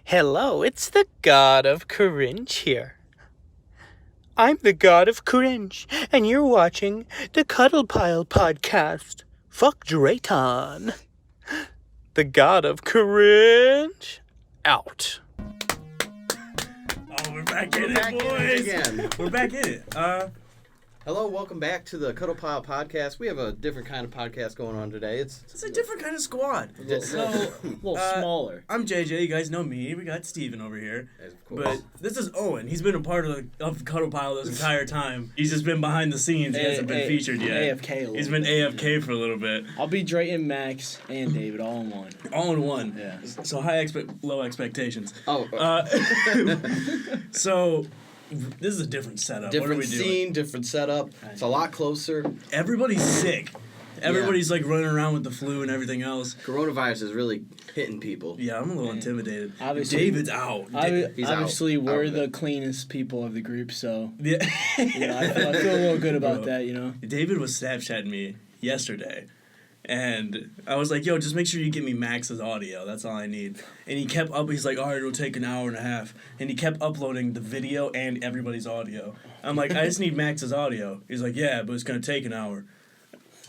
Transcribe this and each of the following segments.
Hello, it's the God of Cringe here. I'm the God of Cringe, and you're watching the Cuddlepile podcast. Fuck Drayton. The God of Cringe, out. Oh, we're back in it, boys. Again. We're back in it. Hello, welcome back to the Cuddlepile podcast. We have a different kind of podcast going on today. It's a different kind of squad. A little smaller. I'm JJ. You guys know me. We got Steven over here. But this is Owen. He's been a part of Cuddlepile this entire time. He's just been behind the scenes. He hasn't been featured yet. AFK. He's been AFK for a little bit. I'll be Drayton, Max, and David all in one. All in one. Yeah. So low expectations. Oh. So this is a different setup. Different what are we doing? scene, different setup. It's a lot closer. Everybody's sick. Everybody's like running around with the flu and everything else. Coronavirus is really hitting people. Yeah, I'm a little intimidated. Obviously, David's out. He's obviously, out. we're the cleanest people of the group, so Yeah. I feel a little good about Bro, that, you know. David was Snapchatting me yesterday, and I was like, "Yo, just make sure you get me Max's audio. That's all I need." And he kept up. He's like, "All right, it'll take an hour and a half." And he kept uploading the video and everybody's audio. I'm like, "I just need Max's audio." He's like, "Yeah, but it's gonna take an hour."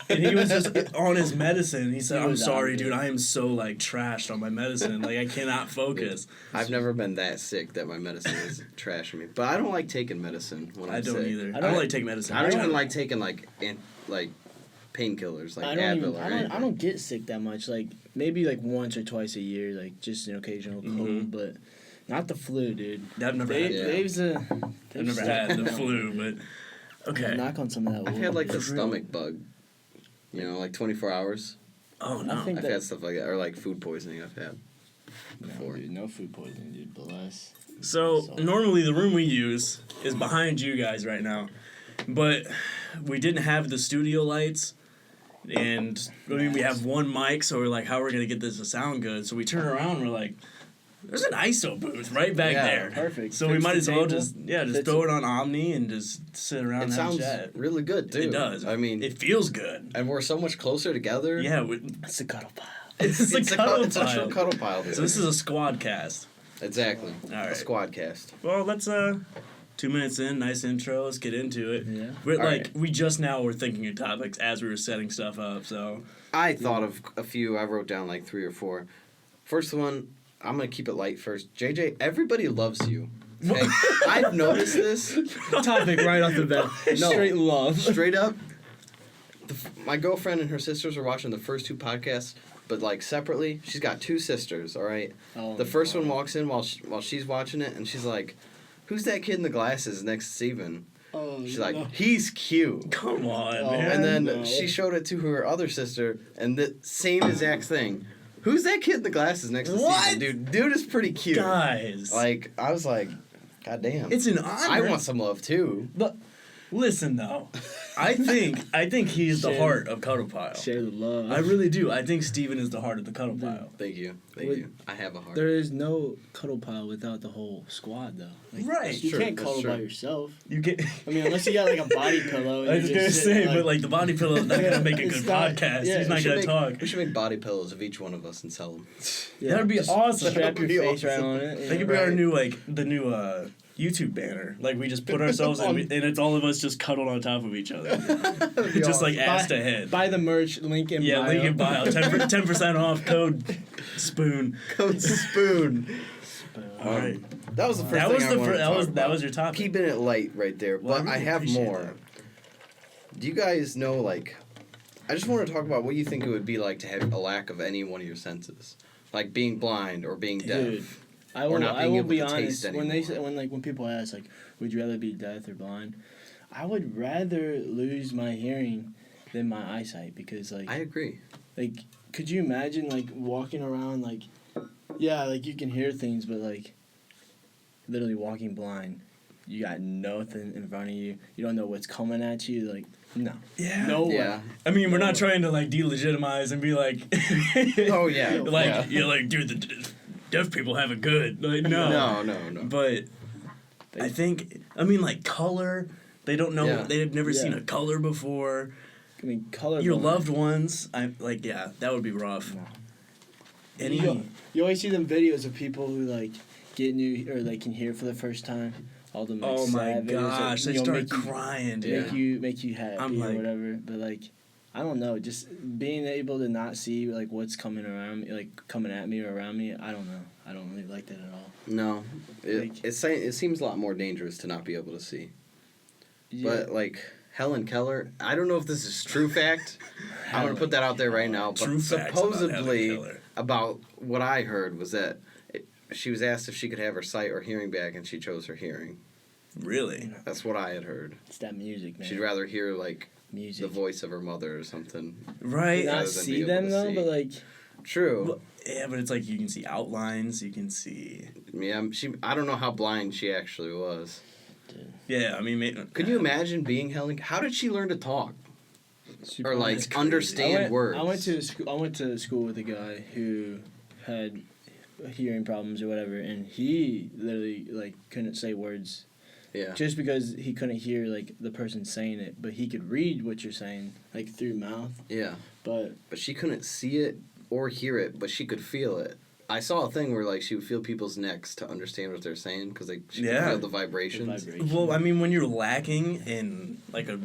And he was just on his medicine. He said, "I'm sorry, dude. I am so like trashed on my medicine. Like I cannot focus." I've never been that sick that my medicine is trashing me. But I don't like taking medicine when I'm I don't sick. either. I don't like taking medicine. I don't even like taking like painkillers, like Advil or anything. I don't get sick that much. Like maybe like once or twice a year, like just an occasional cold, but not the flu, dude. I've never had. Dave's I've never had the flu, but okay. Knock on some of that. I've had like the stomach bug. You know, like 24 hours. Oh no. I've had stuff like that, or like food poisoning I've had before. No, dude, no food poisoning, dude. Bless. So normally the room we use is behind you guys right now, but we didn't have the studio lights, and I mean we have one mic, so we're like, how are we gonna get this to sound good? So we turn around, and we're like, there's an ISO booth right back there. Perfect. So we Fits might the as well table. just throw it on Omni and just sit around It and sounds have a chat. really good too. It does. I mean, it feels good. and we're so much closer together. Yeah, It's a cuddle pile. it's a It's a true cuddle pile. Dude. So this is a squad cast. Exactly. All right. A squad cast. Well, let's 2 minutes in, nice intro. Let's get into it. Yeah. We're All like right. we just now were thinking of topics as we were setting stuff up. So I thought of a few. I wrote down like 3 or 4. First one, I'm gonna keep it light first. JJ, everybody loves you. Okay? I've noticed this. Topic right off the bat. No. Straight love. Straight up. My girlfriend and her sisters are watching the first 2 podcasts, but like separately. She's got 2 sisters. All right. Oh, The first one walks in while she's watching it, and she's like, "Who's that kid in the glasses next to Steven?" Oh, She's like, "He's cute." come on, Oh, man. And then no. she showed it to her other sister, and the same exact thing. Who's that kid in the glasses next to What? Steven? Dude is pretty cute. Guys, Like, I was like, God damn. it's an honor. I want some love too. But listen though, I think he's the Share- heart of Cuddlepile. Share the love. I really do. I think Steven is the heart of the Cuddlepile. Thank you. Thank Wait, you. I have a heart. There is no cuddle pile without the whole squad, though. Like, Right. You True, can't that's cuddle by true. yourself. You get. I mean, unless you got like a body pillow. And I was you're gonna just say, sitting, but like the body pillow is not gonna make a It's good not- podcast. yeah, He's we not should gonna make, talk. We should make body pillows of each one of us and sell them. yeah, That'd be just awesome. Strap your That'd be face right awesome. on it. That could be Right. our new the new YouTube banner. Like we just put ourselves in, and it's all of us just cuddled on top of each other, just like ass to head. Buy the merch, link in Yeah, bio. link in bio. 10% off code spoon. Code spoon. All right, That was the first that thing was I the wanted to talk that about. was your topic. Keeping it light right there, Well, I but I really have appreciate more. that. Do you guys know, like, I just want to talk about what you think it would be like to have a lack of any one of your senses, like being blind or being Dude, deaf. I or will. not I being will able be to honest. taste When they anymore. say, when people ask like, would you rather be deaf or blind? I would rather lose my hearing than my eyesight because I agree. like, could you imagine like walking around like, yeah, like you can hear things, but like, literally walking blind, you got nothing in front of you. You don't know what's coming at you. Like, no, Yeah. no way. Yeah. I mean, we're No not way. trying to like delegitimize and be like, Oh, yeah. like Yeah. you're like, dude, the deaf people have it good. Like, no, No. But I think, I mean, like color. They don't know. Yeah. They've never seen Yeah. a color before. I mean, color. Your loved ones. I like. Yeah, that would be rough. No. You always see them videos of people who like get new or like can hear for the first time. All them like Oh my sad videos gosh, that, they start make you, crying, dude. make you happy I'm or like- whatever. But like, I don't know, just being able to not see like what's coming around me, like coming at me or around me. I don't know. I don't really like that at all. No, Like- it seems a lot more dangerous to not be able to see. Yeah. But like Helen Keller, I don't know if this is true fact. I'm gonna put that out there right now. But True facts about Helen supposedly Keller. about what I heard was that she was asked if she could have her sight or hearing back, and she chose her hearing. Really? That's what I had heard. It's that music, man. She'd rather hear like music. the voice of her mother or something. Right? Not rather than be see able them to though, see. but like True. Well, yeah, but it's like you can see outlines, you can see... Yeah, I don't know how blind she actually was. Yeah, I mean... Could you imagine being Helen? How did she learn to talk super or like That's crazy. understand words? I went to school with a guy who had hearing problems or whatever, and he literally like couldn't say words Yeah. just because he couldn't hear like the person saying it, but he could read what you're saying like through mouth. Yeah. But But she couldn't see it or hear it, but she could feel it. I saw a thing where like she would feel people's necks to understand what they're saying because like she could Yeah. feel the vibrations. Well, I mean, when you're lacking in like a...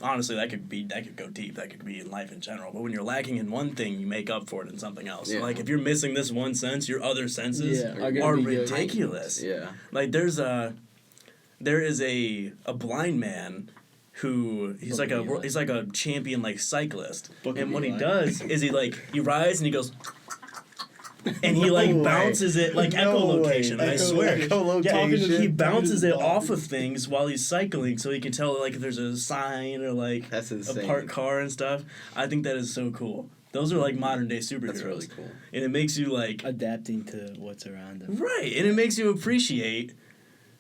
Honestly, that could go deep. That could be in life in general. But when you're lacking in one thing, you make up for it in something else. Yeah. Like if you're missing this one sense, your other senses Yeah, are are, gonna be good. ridiculous. Yeah. Like there is a blind man who he's Book like of a Eli. he's like a champion like cyclist. Book of And what he Eli. does is he rides and he goes and he like No way. bounces it like No echolocation. way. I swear. Echolocation. He bounces it Talking to off of things while he's cycling, so he can tell like if there's a sign or like That's a insane. parked car and stuff. I think that is so cool. Those are like modern day superheroes. That's really cool. And it makes you like adapting to what's around them. right, and it makes you appreciate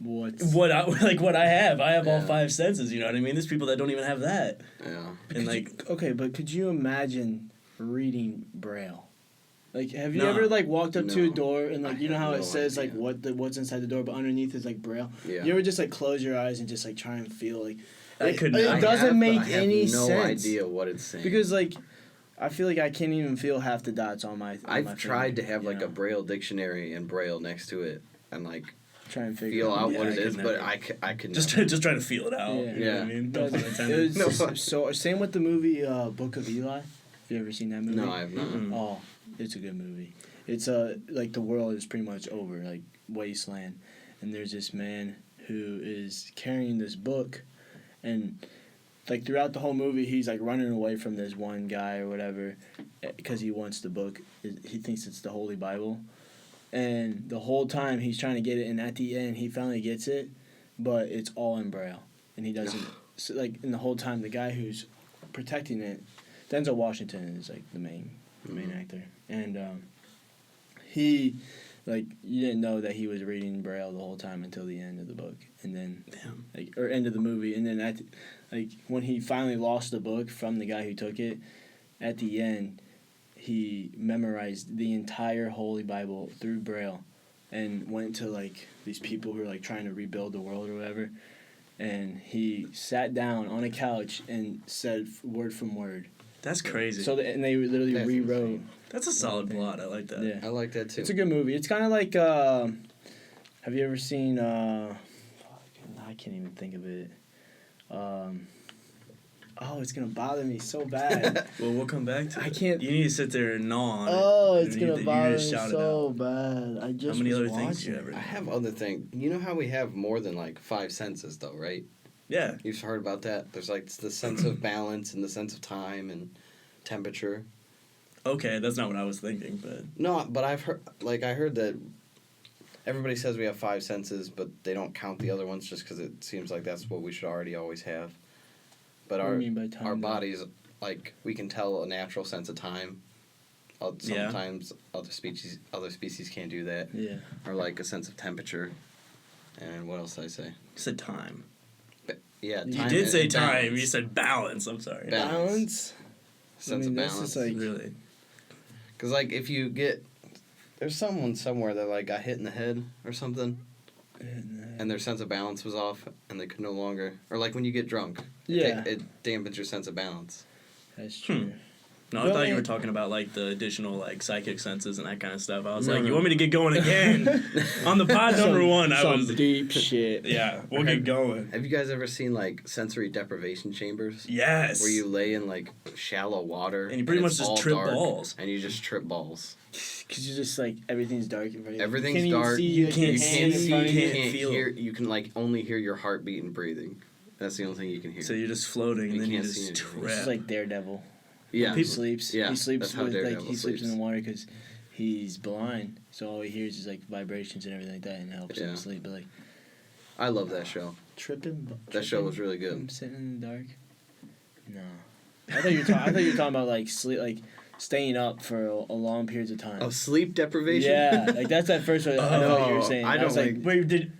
What's what I have. I have all Yeah. 5 senses. You know what I mean? There's people that don't even have that, Yeah. and like okay, but could you imagine reading Braille? Like, have you No. ever like walked up to a No. door and like I you know have how no it says idea. like what's inside the door, but underneath is like Braille. Yeah. You ever just like close your eyes and just like try and feel like I it, couldn't- it I doesn't have, but make I have any no sense idea what it's saying. because like I feel like I can't even feel half the dots on my. I've tried to have you like know? a Braille dictionary and Braille next to it and like try and figure feel out Yeah, what I it could is, but never. I could just never. just trying to feel it out. Yeah. You know what I Yeah. mean? But No pun it intended. was so same with the movie Book of Eli. Have you ever seen that movie? No, I have not. Mm-mm. Oh, it's a good movie. It's like the world is pretty much over, like wasteland, and there's this man who is carrying this book, and like throughout the whole movie, he's like running away from this one guy or whatever, because he wants the book. He thinks it's the Holy Bible, and the whole time he's trying to get it, and at the end he finally gets it, but it's all in Braille, and he doesn't. So like, and the whole time the guy who's protecting it, Denzel Washington is like the main actor, and he, like, you didn't know that he was reading Braille the whole time until the end of the book, and then Damn. like or end of the movie, and then like when he finally lost the book from the guy who took it, at the end, he memorized the entire Holy Bible through Braille, and went to like these people who are like trying to rebuild the world or whatever, and he sat down on a couch and said word from word. That's crazy. So and they literally That's rewrote. insane. That's a solid plot. I like that. Yeah. I like that too. It's a good movie. It's kind of like, have you ever seen, fuck, I can't even think of it. Oh, it's going to bother me so bad. Well, we'll come back to I it. can't- You need to sit there and gnaw on it. Oh, it's You going need to you bother need me to shout it so out. bad. I just How many was other things do you watching ever? I have other things. You know how we have more than like 5 senses though, right? Yeah. You've heard about that. There's like the sense of balance and the sense of time and temperature. Okay, that's not what I was thinking, but No, but I heard that everybody says we have 5 senses, but they don't count the other ones just because it seems like that's what we should already always have. But What do you mean by time, our though? bodies, like, we can tell a natural sense of time. Yeah. Sometimes other species can't do that. Yeah. Or like a sense of temperature. And what else did I say? you said time. Yeah, You You time did and- say and time. balance. You said balance. I'm sorry. Balance. Sense of this balance. is like, Really? Because, like, if you get... There's someone somewhere that, like, got hit in the head or something, and their sense of balance was off, and they could no longer... Or, like, when you get drunk. Yeah. It dampens your sense of balance. That's true. No, I thought you were talking about like the additional like psychic senses and that kind of stuff. I was like, No. you want me to get going again? On the pod number one, I Some was deep shit. yeah, we'll get going. Have you guys ever seen like sensory deprivation chambers? Yes. Where you lay in like shallow water And you pretty much it's just all trip dark, balls. and you just trip balls. Cause you just like everything's dark. Everything's you can't dark. Even see, You like, can't your see, hand in you front of can't You feel. hear. You can like only hear your heartbeat and breathing. That's the only thing you can hear. So you're just floating, You and then you can't see just anything. It's trip. like Daredevil. yeah. He sleeps. Yeah, He sleeps that's how with like Daredevil he sleeps in sleeps. the water because he's blind. So all he hears is like vibrations and everything like that, and it helps him Yeah. sleep. But like I love that show. tripping. That show was really good. From sitting in the dark. No, I thought you were talking about like sleep, like staying up for a long periods of time. Oh, sleep deprivation. Yeah, like that's that first one. I thought you were saying. I was don't like. like- Wait, did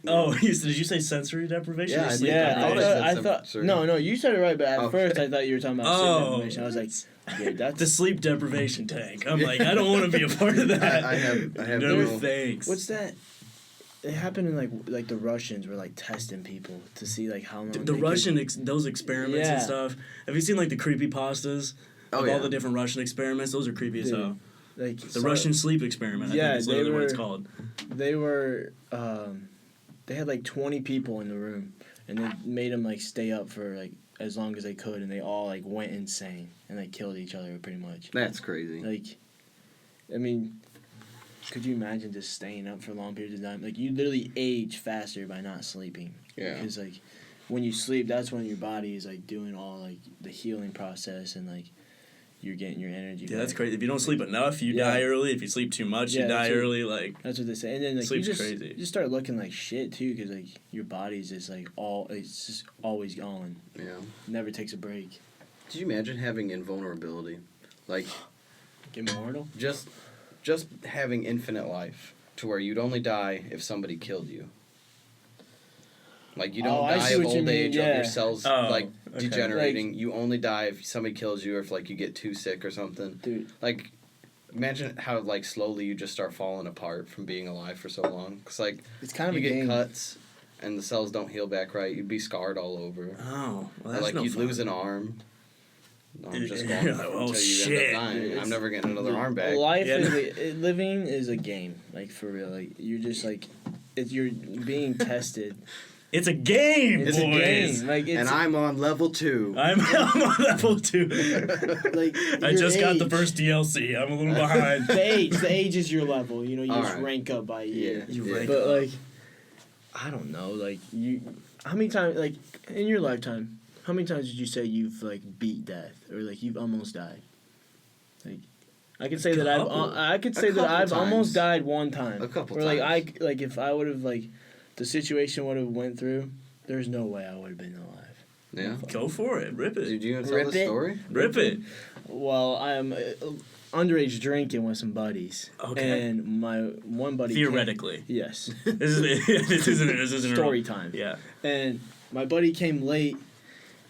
you say sensory deprivation? Yeah, or I sleep did. Yeah, I deprivation? thought I thought. sorry. No, you said it right, but at Oh. first I thought you were talking about sleep Oh. deprivation. I was like, yeah, that's The sleep deprivation tank. I'm like, I don't want to be a part of that. I have no no- thanks. what's that? It happened in like the Russians were like testing people to see like how long The they could- Russian those experiments and Yeah. stuff. Have you seen like the creepy pastas Oh, of yeah. all the different Russian experiments? Those are creepy as Dude, hell. like The Russian sleep experiment. I Yeah, think is they literally what it's were- called. they were they had like 20 people in the room and they made them like stay up for like as long as they could and they all like went insane and like killed each other pretty much. That's crazy. Like, I mean, could you imagine just staying up for long periods of time? Like, you literally age faster by not sleeping. Yeah. Because, like, when you sleep, that's when your body is, like, doing all, like, the healing process and, like, you're getting your energy Yeah, that's back. crazy. If you don't sleep enough, you Yeah. die early. If you sleep too much, Yeah, you die that's what- early. Like, That's what they say. And then, like, Sleep's you just, crazy. you just start looking like shit, too, because, like, your body's just, like, it's just always going. Yeah. Never takes a break. Did you imagine having invulnerability? Like, Immortal? just having infinite life to where you'd only die if somebody killed you. Like, you don't Oh, I die see of what you old mean, age yeah. of your cells, Oh, like, okay. degenerating. You only die if somebody kills you or if, like, you get too sick or something. Dude. Like, imagine how, like, slowly you just start falling apart from being alive for so long. Because, like, It's kind of you a get game. cuts and the cells don't heal back right. You'd be scarred all over. oh, well, Or, that's like, no you'd fun. lose an arm. I'm just You're going like, until oh, you shit. end up dying. It's- I'm never getting another arm back. Life Yeah, is living is a game, like for real. Like you're just like, you're being tested. It's a game, It's boys. a game. Like it's And I'm on level 2. I'm on level 2. like I your just got the age. first DLC. I'm a little behind. The age is your level. You know, you just Alright. rank up by year. Yeah. You rank But up. like, I don't know. Like you, how many times like in your lifetime, how many times did you say you've like beat death or like you've almost died? Like, I could say that Couple. I could A say that couple I've times. almost died one time. A couple or like times. like if I would have like the situation would have went through, there's no way I would have been alive. Yeah. Go for it. Rip Did it. you tell Rip the it. story? Rip it. Well, I'm underage drinking with some buddies. Okay. And my one buddy. Theoretically. Yes. This isn't Story time. Yeah. And my buddy came late,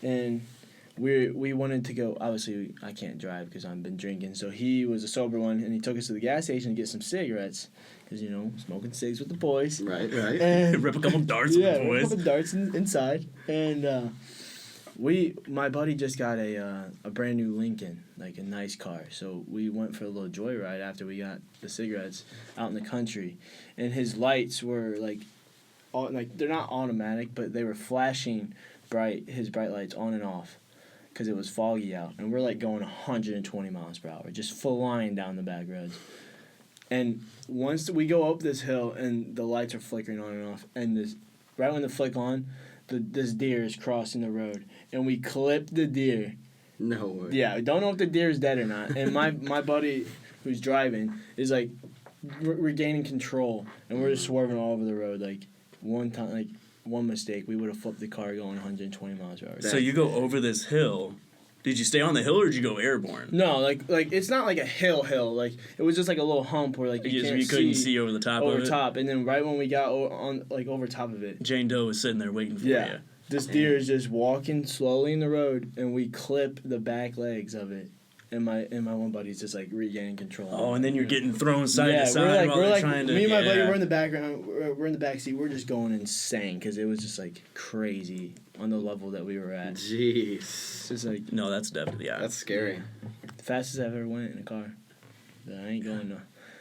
and we wanted to go. Obviously, I can't drive because I've been drinking. So he was a sober one, and he took us to the gas station to get some cigarettes, because smoking cigs with the boys. Right, right. And Rip a couple darts yeah, with the we boys. put darts inside, and my buddy just got a brand new Lincoln, like a nice car. So we went for a little joyride after we got the cigarettes out in the country, and his lights were like they're not automatic, but they were flashing his bright lights on and off, because it was foggy out, and we're like going 120 miles per hour, just flying down the back roads. And once we go up this hill, and the lights are flickering on and off, and right when they flick on, this deer is crossing the road, and we clip the deer. No way. Yeah, I don't know if the deer is dead or not. And my buddy who's driving is like regaining control, and we're just swerving all over the road. Like one mistake, we would have flipped the car going 120 miles per hour. So you go over this hill. Did you stay on the hill or did you go airborne? No, like it's not like a hill. Like it was just like a little hump where like you can't couldn't see over the top of over it? top, and then right when we got over top of it, Jane Doe was sitting there waiting for yeah, you. this deer is just walking slowly in the road, and we clip the back legs of it. and my one buddy's just like regaining control. Oh, and then you're getting thrown side to yeah, side while we're they're like trying to. me and my buddy, yeah. we're in the background, we're in the back seat, we're just going insane because it was just like crazy on the level that we were at. Jeez. It's just like No, that's definitely That's scary. the fastest I've ever went in a car. But I ain't going no.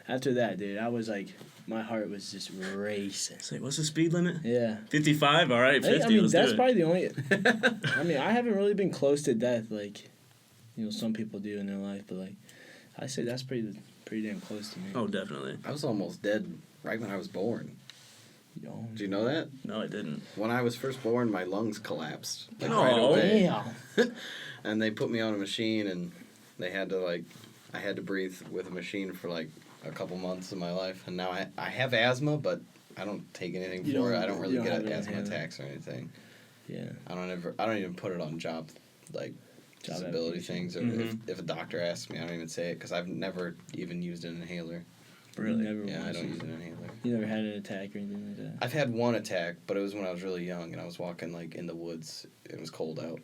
After that, dude, I was like, my heart was just racing. It's like, what's the speed limit? Yeah. 55. All right, 50. I mean, let's that's do it. probably the only. I mean, I haven't really been close to death like, some people do in their life, but like, I say that's pretty damn close to me. Oh, definitely. I was almost dead right when I was born. Yo. Do you know that? No, I didn't. When I was first born, my lungs collapsed. Like, No. right away. Damn. And they put me on a machine, and they had to, like, I had to breathe with a machine for, like, a couple months of my life. And now I have asthma, but I don't take anything You for it. don't- I don't you really don't get have it asthma inhaled. attacks or anything. Yeah. I don't even put it on job disability application. things. Or if a doctor asks me, I don't even say it because I've never even used an inhaler. Really? Never Yeah, I once. don't use an inhaler. You never had an attack or anything like that? I've had one attack, but it was when I was really young and I was walking like in the woods. It was cold out.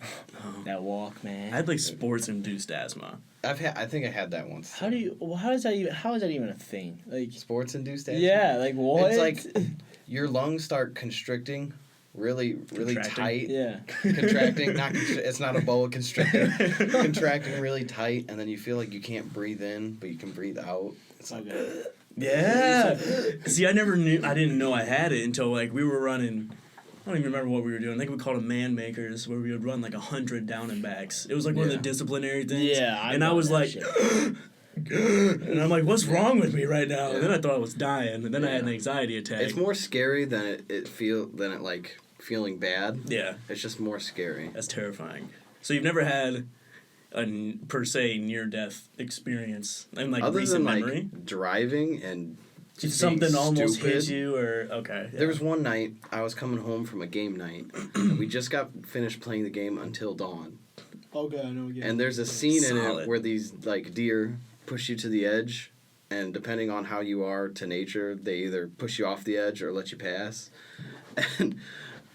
That walk, man. I had like sports-induced asthma. I think I had that once. How is that even a thing? Like, Sports induced asthma? yeah, like what? It's like your lungs start constricting really Contracting? tight. yeah. Contracting, it's not a boa constricting. Contracting really tight, and then you feel like you can't breathe in, but you can breathe out. It's like, Okay. Yeah. See, I didn't know I had it until like we were running. I don't even remember what we were doing. I think we called them man makers, where we would run like 100 down and backs. It was like one of the Yeah. disciplinary things. Yeah, I and I know was that like, shit. and I'm like, what's wrong with me right now? Yeah. And then I thought I was dying, and then I had an Yeah. anxiety attack. it's more scary than it like feeling bad. Yeah, It's just more scary. that's terrifying. So you've never had per se near-death experience in like Other recent than memory? like driving and just Something being almost stupid. hit you, or okay. Yeah. There was one night I was coming home from a game night. And we just got finished playing the game Until Dawn. Okay, I know. Yeah. And there's a scene in Solid. it where these like deer push you to the edge, and depending on how you are to nature, they either push you off the edge or let you pass. And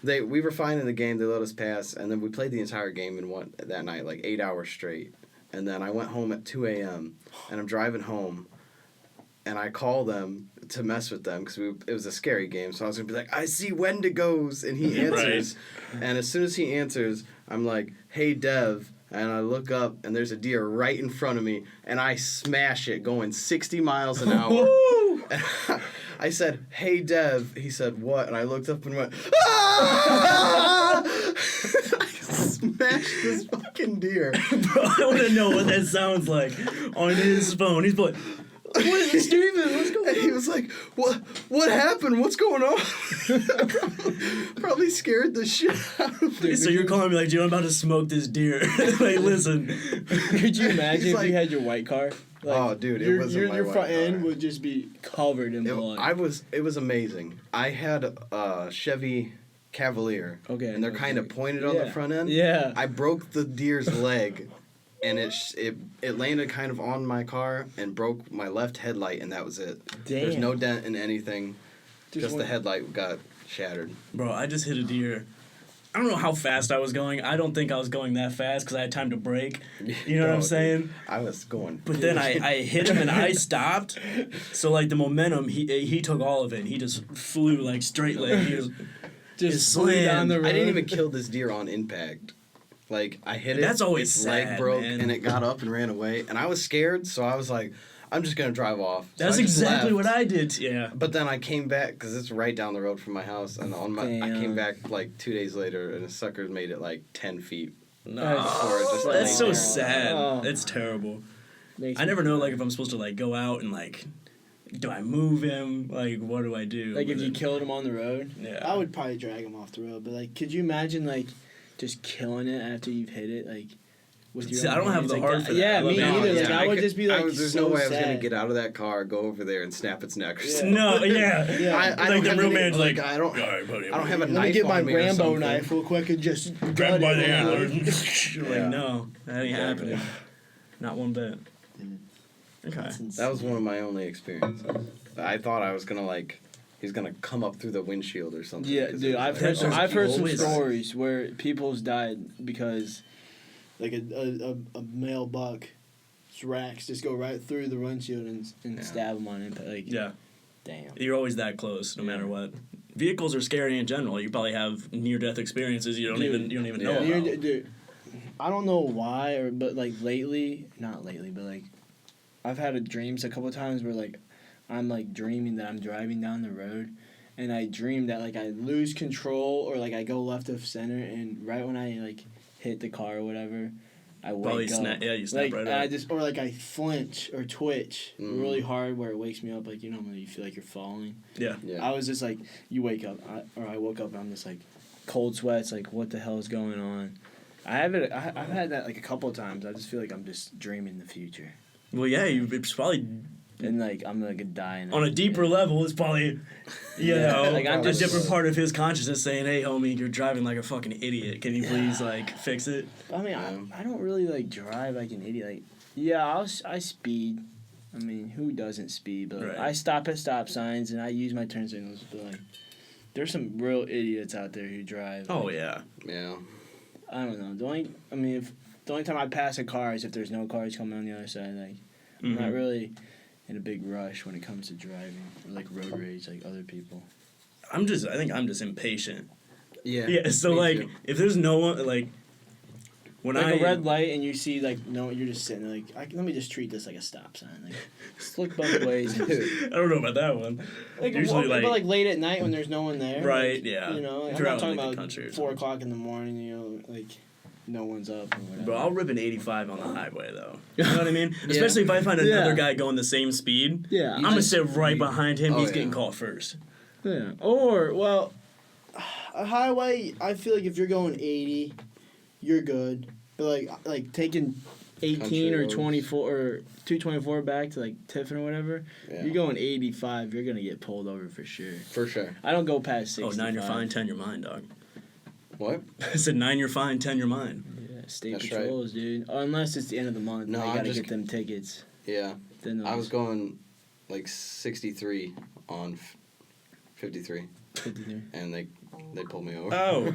we were fine in the game. They let us pass, and then we played the entire game in that night, like 8 hours straight. And then I went home at 2 a.m. and I'm driving home, and I call them to mess with them because it was a scary game. So I was gonna be like, "I see Wendigos," and he answers, and as soon as he answers, I'm like, "Hey, Dev." And I look up, and there's a deer right in front of me, and I smash it going 60 miles an hour. And I said, "Hey, Dev." He said, "What?" And I looked up and went, "Ah!" I smashed this fucking deer. Bro, I want to know what that sounds like on his phone. He's like, What is Steven? What's going on? And he was like, What happened? What's going on?" Probably scared the shit out of me. so you're calling me like, dude, I'm about to smoke this deer. Like, listen. Could you imagine if like- you had your white car? Like, Oh, dude, it wasn't my your white front end car. would just be covered in blood. It was amazing. I had a Chevy Cavalier. Okay, And they're okay. kind of pointed on the Yeah. front end. Yeah. I broke the deer's leg, and it landed kind of on my car and broke my left headlight, and that was it. There's Damn. no dent in anything. Just the one- headlight got shattered. Bro, I just hit a deer. I don't know how fast I was going. I don't think I was going that fast because I had time to brake. You know what No, I'm dude. saying? I was going. But then I hit him and I stopped. So, like, the momentum, he took all of it. He just flew, like, straight leg. He was, just slammed. flew down the road. I didn't even kill this deer on impact. Like, I hit it. That's always its sad, leg broke, man. and it got up and ran away. And I was scared, so I was like, I'm just going to drive off. So that's I just exactly left. what I did. Yeah. But then I came back, because it's right down the road from my house. And I came Damn. back, like, 2 days later, and the sucker made it, like, 10 feet. No. Before it just That's laid so there. sad. Oh. It's terrible. Makes I me- never know, like, if I'm supposed to, like, go out and, like, do I move him? Like, what do I do? Like, if with you it? killed him on the road? Yeah. I would probably drag him off the road, but, like, could you imagine, like, just killing it after you've hit it? Like, with your See, I own don't have hands? the Like, heart for that. Yeah, I love me animals. neither. Like, I would could- just be, like, there's so no way I was going sad. to get out of that car, go over there, and snap its neck or Yeah. something. No, yeah. Yeah. I Like don't the have real any- man's like, I don't. all right, buddy. I don't have a Let me knife get my on me or Rambo something. knife real quick and just Grab by the gut it. antlers. Like, Yeah. no, that ain't happening. Not one bit. Okay. That was one of my only experiences. I thought I was gonna he's gonna come up through the windshield or something. Yeah, 'cause dude, it was I've like- heard some. I've heard some always- stories where people's died because, like a male buck, racks just go right through the windshield and stab them on impact. Like, Yeah. damn. You're always that close, no matter what. Vehicles are scary in general. You probably have near-death experiences you don't even know about. Dude, I don't know why, but like not lately, but like I've had dreams a couple times where like I'm like dreaming that I'm driving down the road, and I dream that like I lose control or like I go left of center, and right when I like hit the car or whatever, I wake up. You snap Like right I up. just or like I flinch or twitch really hard where it wakes me up. Like you know when you feel like you're falling. Yeah. I was just like, you wake up, I woke up, and I'm just like, cold sweats, like, what the hell is going on? I've had that like a couple of times. I just feel like I'm just dreaming the future, Well, yeah, it's probably and like I'm gonna die. And on a deeper level. It's probably, you know, like, I'm a just- different part of his consciousness saying, "Hey, homie, you're driving like a fucking idiot. Can you please like fix it?" I mean, I don't really like drive like an idiot. Like, yeah, I speed. I mean, who doesn't speed? But like, Right. I stop at stop signs and I use my turn signals. But like, there's some real idiots out there who drive. Oh like, yeah. Yeah. I don't know. The only time I pass a car is if there's no cars coming on the other side. Like, I'm not really in a big rush when it comes to driving or like road rage like other people. I think I'm just impatient. Yeah. Yeah. So me like, too. if there's no one like, when Like a red light and you see like no, you're just sitting there like let me just treat this like a stop sign. Like just look both ways. I don't know about that one. Like, Usually, but like late at night when there's no one there. Right, like, yeah. You know, like, If I'm you're not out in, talking like, the about country or 4:00 in the morning. You know, like no one's up or whatever. Bro, I'll rip an 85 on the highway though. You know what I mean? Especially if I find another guy going the same speed. Yeah, I'm gonna sit right behind him. Oh, He's yeah. getting caught first. Yeah. Or well, a highway. I feel like if you're going 80, you're good. But like taking 18 Country or roads. 24 or 224 back to like Tiffin or whatever, Yeah. you're going 85. You're gonna get pulled over for sure. For sure. I don't go past 65. Oh, 9 you're fine, 10 you're mine, dog. What? I said 9 you're fine, 10 you're mine. Yeah, state That's patrols, dude. Unless it's the end of the month, No, no, you I'm gotta just- get them tickets. Yeah. Then I was going like 63 on 53, 53. and they pulled me over. Oh.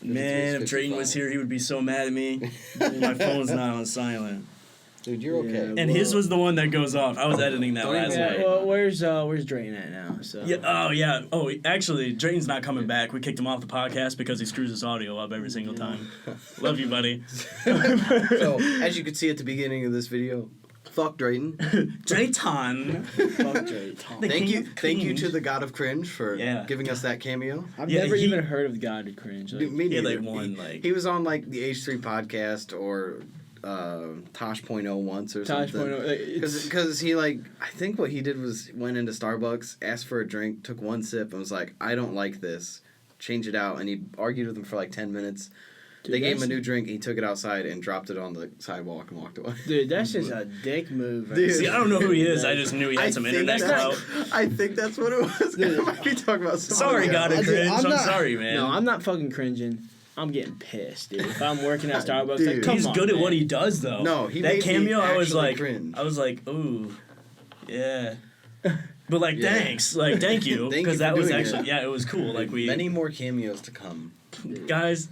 Man, if 55. Drayton was here, he would be so mad at me. My phone's not on silent. Dude, you're okay. Yeah. And his was the one that goes off. I was editing that Don't last even- night. Yeah, well, where's Drayton at now? So Yeah. Oh, yeah. Oh, actually, Drayton's not coming back. We kicked him off the podcast because he screws his audio up every single time. Love you, buddy. So, as you could see at the beginning of this video, fuck Drayton. Drayton. fuck Drayton. The Thank king you, of thank you cringe. to the God of Cringe for Yeah. giving us that cameo. I've Yeah, never he- even heard of God to Cringe. Like, Dude, me Yeah, neither. like one, like- He was on like the H3 podcast or Tosh.0 once or Tosh something. Point, like, it's- Because he like I think what he did was went into Starbucks, asked for a drink, took one sip, and was like, I don't like this. Change it out, and he argued with them for like 10 minutes. Dude, They gave him a that's- new drink. He took it outside and dropped it on the sidewalk and walked away. Dude, that's just a dick move. Right Dude. See, I don't know who he is. I just knew he I had some think internet that's- clout. I think that's what it was. Dude. I might be talking about Sorry, something God else. of Cringe. I'm not- sorry, man. No, I'm not fucking cringing. I'm getting pissed, dude. If I'm working at Starbucks, Dude. like, come He's on, good at man. what he does, though. No, he that made me cameo. I was actually like, cringe. ooh, yeah. But like, Yeah. thanks, like, thank you, Thank you because for that was doing actually, it. yeah, it was cool. Like Many more cameos to come. guys,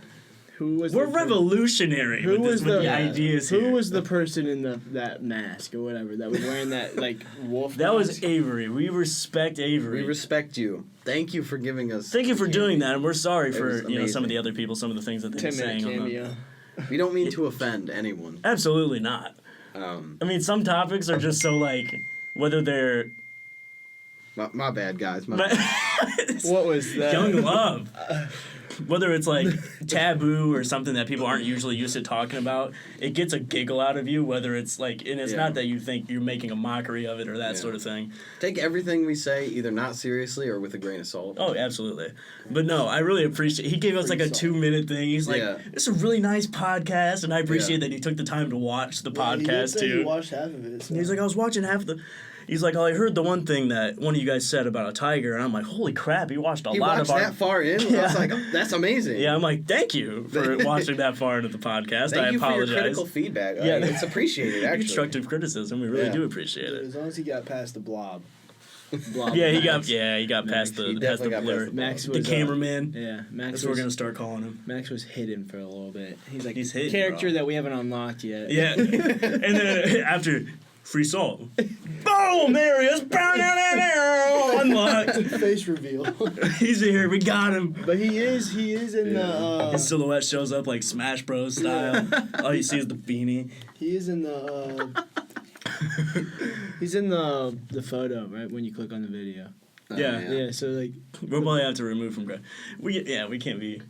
Who was we're the per- revolutionary Who with, was with the the ideas Who here. was the person in that mask or whatever that was wearing that like wolf? That was mask? Avery. We respect Avery. We respect you. Thank you for giving us. Thank you for doing that, and we're sorry It for was some of amazing. the other people, some of the things that they're 10-minute saying. On the, cameo. We don't mean to offend anyone. absolutely not. I mean, some topics are just so like whether they're My bad, guys. What was that? young love. Whether it's like taboo or something that people aren't usually used to talking about, it gets a giggle out of you. Whether it's like, and it's Yeah. not that you think you're making a mockery of it or that Yeah. sort of thing. Take everything we say either not seriously or with a grain of salt. Oh, absolutely. But no, I really appreciate. He gave us like a 2-minute thing. He's like, Yeah. "It's a really nice podcast," and I appreciate Yeah. that he took the time to watch the Yeah, he did podcast say he too. watched half of it. So. And he's like, I was watching half of the. He's like, oh, I heard the one thing that one of you guys said about a tiger, and I'm like, holy crap, he watched a He lot watched of our. that far in. I was like, that's amazing. Yeah, I'm like, thank you for watching that far into the podcast. Thank I you for your apologize. critical feedback. Yeah. It's appreciated, actually. Constructive criticism, we really Yeah. do appreciate Dude, it. as long as he got past the blob. Blah, Yeah, he Max. got past He the definitely got blur. past Max The was cameraman. Yeah, Max That's what we're was, gonna start calling him. Max was hidden for a little bit. He's like He's hidden, character bro. that we haven't unlocked yet. Yeah, and then after free salt, boom, there he is, unlocked. Face reveal. He's here. We got him. But he is in His the silhouette shows up like Smash Bros style. All you see is the beanie. he is in the he's in the photo, right, when you click on the video. Yeah, so like We'll probably have to remove from. We can't be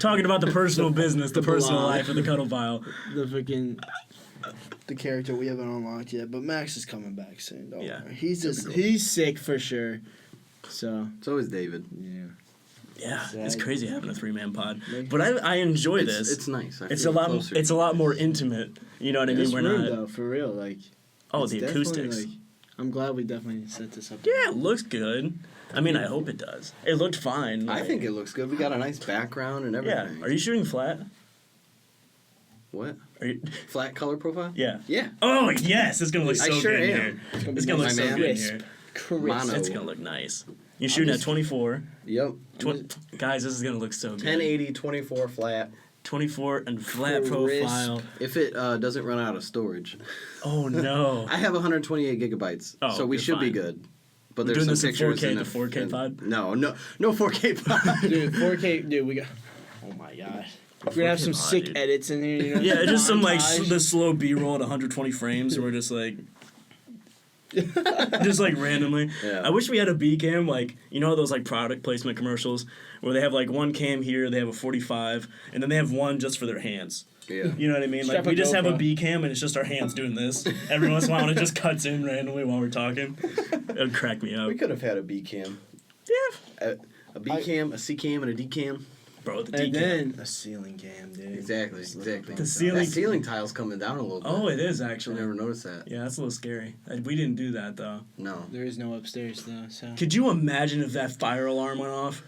talking about the personal business, the personal blog. life of the Cuddlepile. the freaking The character we haven't unlocked yet, but Max is coming back soon. Don't Yeah. worry. He's just he's sick for sure. So So is David. yeah. Yeah, it's Sad. crazy having a 3-man pod, but I enjoy this. It's nice. I It's feel a lot. closer It's to a you lot guys. more intimate. You know what I mean? This We're room not. though, for real, like Oh, it's the definitely, acoustics. like, I'm glad we definitely set this up. Yeah, it looks good. I mean, I hope it does. It looked fine. I like- think it looks good. We got a nice background and Yeah. everything. Are you shooting flat? What? Are you? Flat color profile? Yeah. Yeah. Oh yes, it's gonna look I so sure good in am. here. It's gonna, It's be gonna look my so man. good in crisp. here. Crisp. Mono. It's gonna look nice. You're shooting at 24. Yep. Guys, this is gonna look so good. 1080, 24 flat. 24 and flat Crisp. profile. If it doesn't run out of storage. Oh no. I have 128 gigabytes, Oh, so we you're should be fine. good. But We're there's doing some this in pictures 4K, in the 4K in- pod? No 4K pod. Dude, 4K, dude, we got. Oh my gosh. We're gonna have some 4K pod, sick dude. edits in here, you know? Yeah, just some like montage. the slow B-roll at 120 frames, and we're just like, just like randomly. Yeah. I wish we had a B cam, like you know those like product placement commercials where they have like one cam here, they have a 45, and then they have one just for their hands. Yeah. You know what I mean? Strap Like we a just have a GoPro. B cam and it's just our hands doing this. Every once in a while, and it just cuts in randomly while we're talking. It would crack me up. We could have had a B cam. Yeah, A B cam, a C cam, and a D cam. bro. The D And cam. then a ceiling cam, dude. Exactly. The ceiling- That ceiling tile's coming down a little bit. Oh, it is I actually. never noticed that. Yeah, that's a little scary. We didn't do that though. No. There is no upstairs though, so. Could you imagine if that fire alarm went off?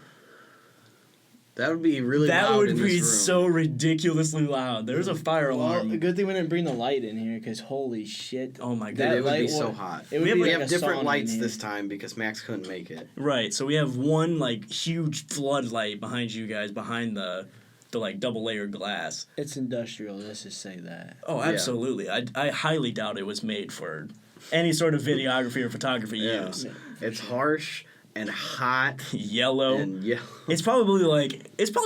That would be really That loud would in be this room. so ridiculously loud. There's a fire Well, alarm. a good thing we didn't bring the light in here, because holy shit. Oh my Dude, god. that it would be light so would- hot. It would We have- be We like have a different sauna lights in this here. time because Max couldn't make it. Right, so we have one like huge floodlight behind you guys, behind the like double layer glass. It's industrial, let's just say that. Oh, Yeah. absolutely. I highly doubt it was made for any sort of videography or photography Yeah. use. It's harsh and hot Yellow. and yeah. It's probably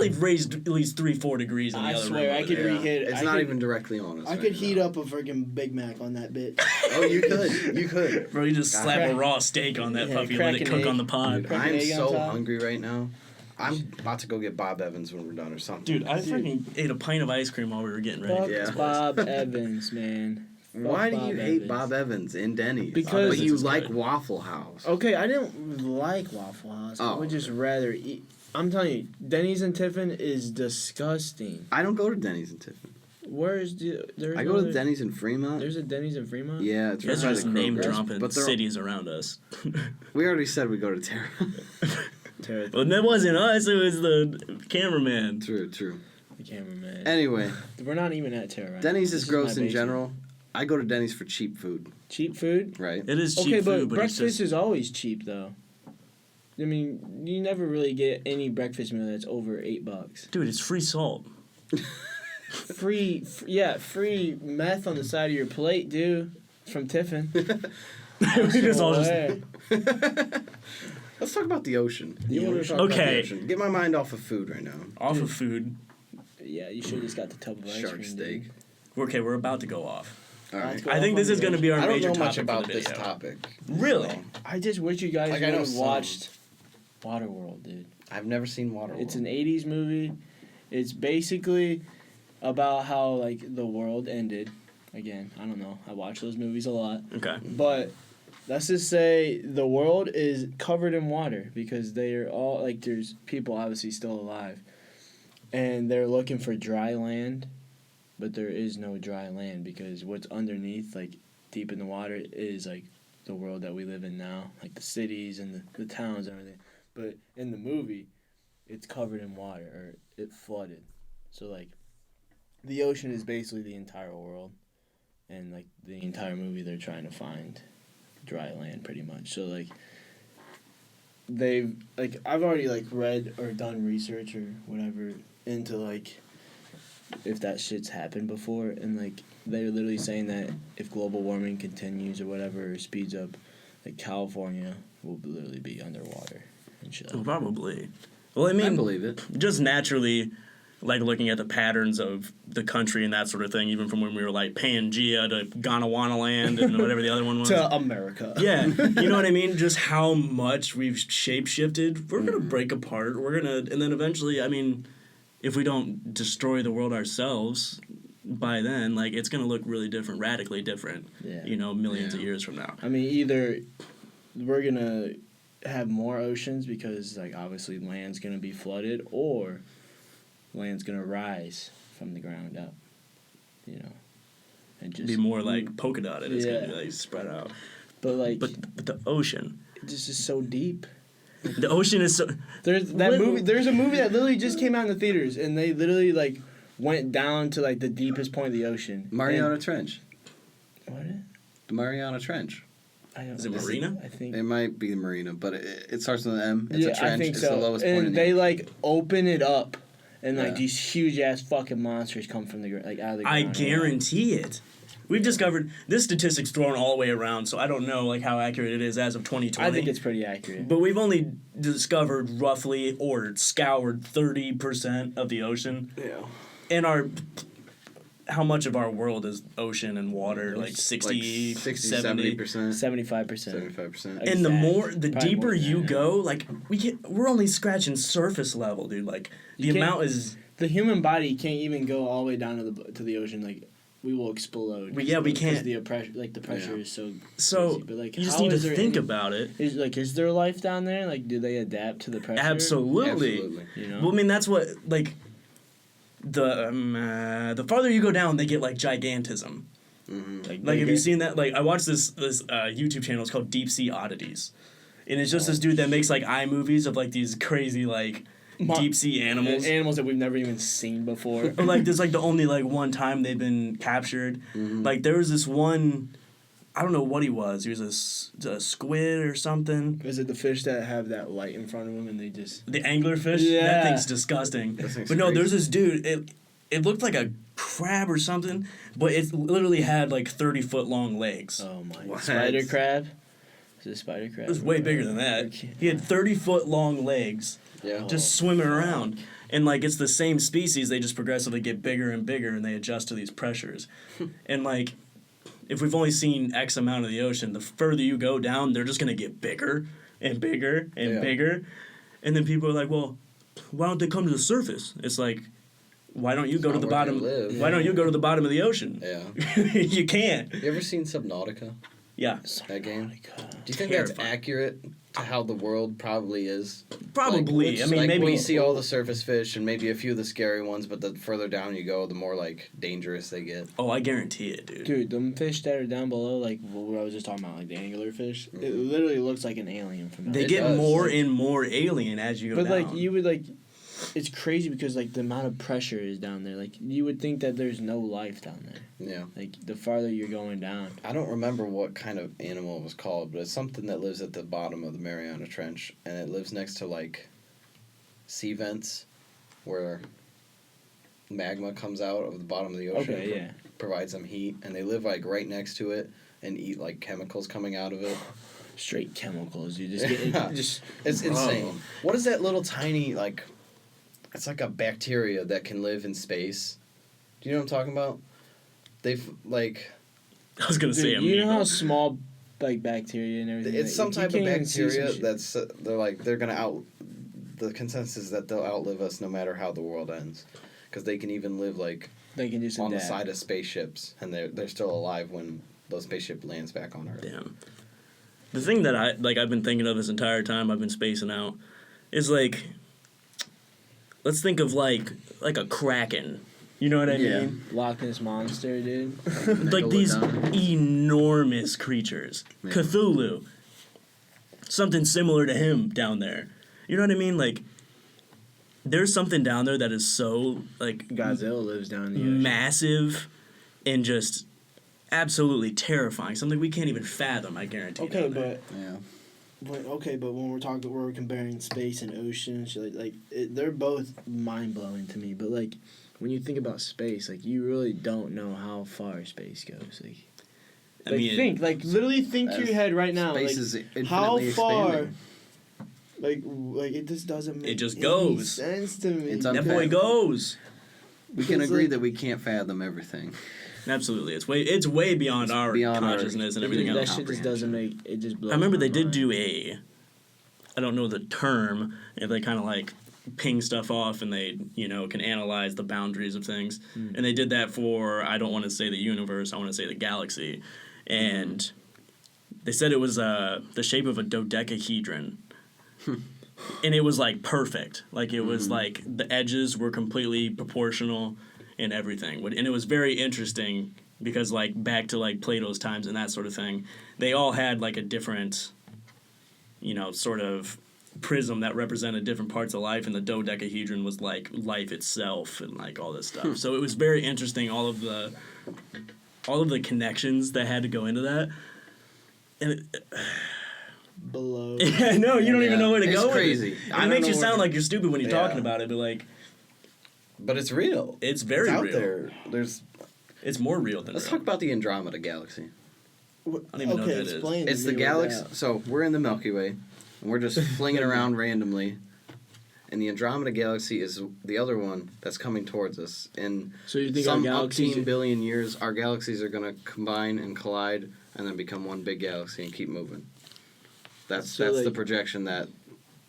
raised at least 3-4 degrees in the I other swear, room. I over could there. reheat. It's I not could- even directly on us. I right could heat now. up a friggin' Big Mac on that bitch. Oh, you could. You could. Bro, you just slap a Crack- raw steak on that Yeah, puppy and crack let it an cook egg. on the pod. Dude, Crack an I'm egg on so top. hungry right now. I'm about to go get Bob Evans when we're done or something. Dude, I freaking ate a pint of ice cream while we were getting ready. Fuck for this Yeah. Bob Evans, man. Why do Bob you hate Evans. Bob Evans in Denny's? Because- but you It's like good. Waffle House. Okay, I didn't like Waffle House. I Oh, would just rather eat. I'm telling you, Denny's and Tiffin is disgusting. I don't go to Denny's in Tiffin. Where's there's I no go to other- Denny's in Fremont. There's a Denny's in Fremont. Yeah, it's You guys right are by just the name Kroger's, dropping but they're- cities around us. We already said we go to Terra. Well, that wasn't us, it was the cameraman. True. The cameraman. Anyway, We're not even at Terra. Right Denny's now. is This gross my in basement. general. I go to Denny's for cheap food, Cheap food. right? It is cheap Okay, but food, but it's breakfast just... is always cheap though. I mean, you never really get any breakfast meal that's over $8. Dude, it's free salt. Free meth on the side of your plate, dude. From Tiffin. We just all just... Swear. Let's talk about the ocean. The You wanna ocean. talk about the Okay. ocean? Get my mind off of food right now. Off of food. Yeah, you should have just got the tub of ice Shark cream. steak. Dude. Okay, we're about to go off. All right. Let's go I think off this on is the going to be our I don't major know topic much about for the this video. topic. Really? so I just wish you guys Like, I would know have some. watched Waterworld, dude. I've never seen Waterworld. It's an 80s movie. It's basically about how like the world ended. Again, I don't know. I watch those movies a lot. Okay. But let's just say the world is covered in water because they're all like there's people obviously still alive. And they're looking for dry land, but there is no dry land because what's underneath, like deep in the water, is like the world that we live in now, like the cities and the towns and everything. But in the movie, it's covered in water or it flooded. So like the ocean is basically the entire world. And like the entire movie they're trying to find dry land pretty much. So like they've like I've already like read or done research or whatever into like if that shit's happened before, and like they're literally saying that if global warming continues or whatever or speeds up, like California will literally be underwater and shit. Well, probably. Well, I mean, I believe it. just naturally, like looking at the patterns of the country and that sort of thing, even from when we were like Pangea to Gondwana land and whatever the other one was. To America. Yeah, you know what I mean? Just how much we've shape-shifted. We're going to break apart. And then eventually, I mean, if we don't destroy the world ourselves by then, like, it's going to look really different, radically different, Yeah. you know, millions of years from now. I mean, either we're gonna have more oceans because, like, obviously land's gonna be flooded, or land's gonna rise from the ground up, you know, and just Be more, like, polka dotted. It's going to be, Yeah. like, spread out. But like, But the ocean. this is so deep. The ocean is so... There's that What- movie. There's a movie that literally just came out in the theaters, and they literally like went down to like the deepest point of the ocean. Mariana Trench. And, what? The Mariana Trench. I don't Is it know. Marina? I think. It might be the marina, but it starts with an M. It's a trench. I think it's so. the lowest and point in the they ocean. like open it up, and like Yeah. these huge ass fucking monsters come from the like out of the ground. I guarantee it. We've discovered this statistic's thrown all the way around, so I don't know like how accurate it is as of 2020. I think it's pretty accurate. But we've only discovered roughly or scoured 30% of the ocean. Yeah. And how much of our world is ocean and water? Like 60, 70. 70%. 75%. 75%. And the Probably deeper more than you that. go, like we're only scratching surface level, dude. Like the You can't- amount is The human body can't even go all the way down to the ocean. Like, we will explode. We can't. Because the pressure Yeah. is so. so. crazy. But like, You just how need to is there think any- about it. Is there life down there? Like, do they adapt to the pressure? Absolutely. Absolutely. You know. Well, I mean, that's what like the farther you go down, they get like gigantism. Mm-hmm. Like, have you seen that? Like, I watched this YouTube channel. It's called Deep Sea Oddities, and it's just this dude that makes like iMovies of like these crazy like deep sea animals. Animals that we've never even seen before. Or like there's like the only like one time they've been captured. Mm-hmm. Like there was this one, I don't know what he was. He was a squid or something. Is it the fish that have that light in front of them and they just? The anglerfish. Yeah. That thing's disgusting. That thing's But no, crazy. there's this dude. It looked like a crab or something, but it literally had like 30-foot long legs. Oh my! What? Spider crab. Is it a spider crab? It was way bigger than that. He had 30-foot long legs, Yeah. just swimming around. And like it's the same species, they just progressively get bigger and bigger, and they adjust to these pressures. And like, if we've only seen X amount of the ocean, the further you go down, they're just gonna get bigger and bigger and Yeah. bigger. And then people are like, well, why don't they come to the surface? It's like, why don't you go to not the where they bottom? live. Why don't you go to the bottom of the ocean? Yeah. You can't. You ever seen Subnautica? Yeah, That game? God. Do you think that's Terrifying. accurate to how the world probably is? probably. I mean, like maybe we see all the surface fish and maybe a few of the scary ones, but the further down you go, the more like dangerous they get. Oh, I guarantee it, dude. Dude, them fish that are down below, like what I was just talking about, like the anglerfish, it literally looks like an alien from They It get does. more and more alien as you go But down. like you would like, it's crazy because like the amount of pressure is down there. Like you would think that there's no life down there. Yeah. Like the farther you're going down. I don't remember what kind of animal it was called, but it's something that lives at the bottom of the Mariana Trench, and it lives next to like sea vents where magma comes out of the bottom of the ocean. Okay, yeah. Provides them heat, and they live like right next to it and eat like chemicals coming out of it. Straight chemicals. You just Yeah. get just. It's insane. What is that little tiny like? It's like a bacteria that can live in space. Do you know what I'm talking about? They've like I was gonna say, Dude, you know how amoeba. small like bacteria and everything. it's some like, you type of can't even see some bacteria shit. that's they're gonna out. The consensus is that they'll outlive us no matter how the world ends, because they can even live like They can just on the adapt. side of spaceships, and they're still alive when the spaceship lands back on Earth. Damn. The thing that I've been thinking of this entire time I've been spacing out is like, let's think of like a kraken. You know what I Yeah. mean? Loch Ness monster, dude. Like these Megalodon. enormous creatures. Yeah. Cthulhu. Something similar to him down there. You know what I mean? Like, there's something down there that is so like Godzilla lives down in the ocean. massive and just absolutely terrifying. Something we can't even fathom. I guarantee. Okay, down there. but Yeah. but when we're comparing space and ocean and shit, they're both mind blowing to me. But like, when you think about space, like you really don't know how far space goes. Literally think to your head right now. Space Like, is infinitely how far? expanding. Like it just doesn't make It just any goes. sense to me. It's That unfair. boy goes. We can Because, agree like- that we can't fathom everything. Absolutely, it's way beyond our beyond our- consciousness and everything that else. shit just doesn't make it. Just blows I remember my they did mind. do I don't know the term, if they kind of like ping stuff off and they, can analyze the boundaries of things. And they did that for, I don't want to say the universe, I want to say the galaxy. And they said it was the shape of a dodecahedron. And it was like perfect. Like it was like the edges were completely proportional and everything. And it was very interesting because like back to like Plato's times and that sort of thing, they all had like a different, sort of prism that represented different parts of life, and the dodecahedron was like life itself and like all this stuff. So it was very interesting, all of the connections that had to go into that. And below. I know you don't even know where to It's go. crazy. With it. I It don't makes you know sound where- like you're stupid when you're Yeah. talking about it, but like But it's real. it's very out real. there. It's more real than Let's real. talk about the Andromeda Galaxy. I don't even know what that is. Explain. to It's the me what galaxy. that- So we're in the Milky Way, and we're just flinging around randomly. And the Andromeda Galaxy is the other one that's coming towards us. In So you think our some galaxies? umpteen billion years, our galaxies are going to combine and collide, and then become one big galaxy and keep moving. That's So, the like- projection that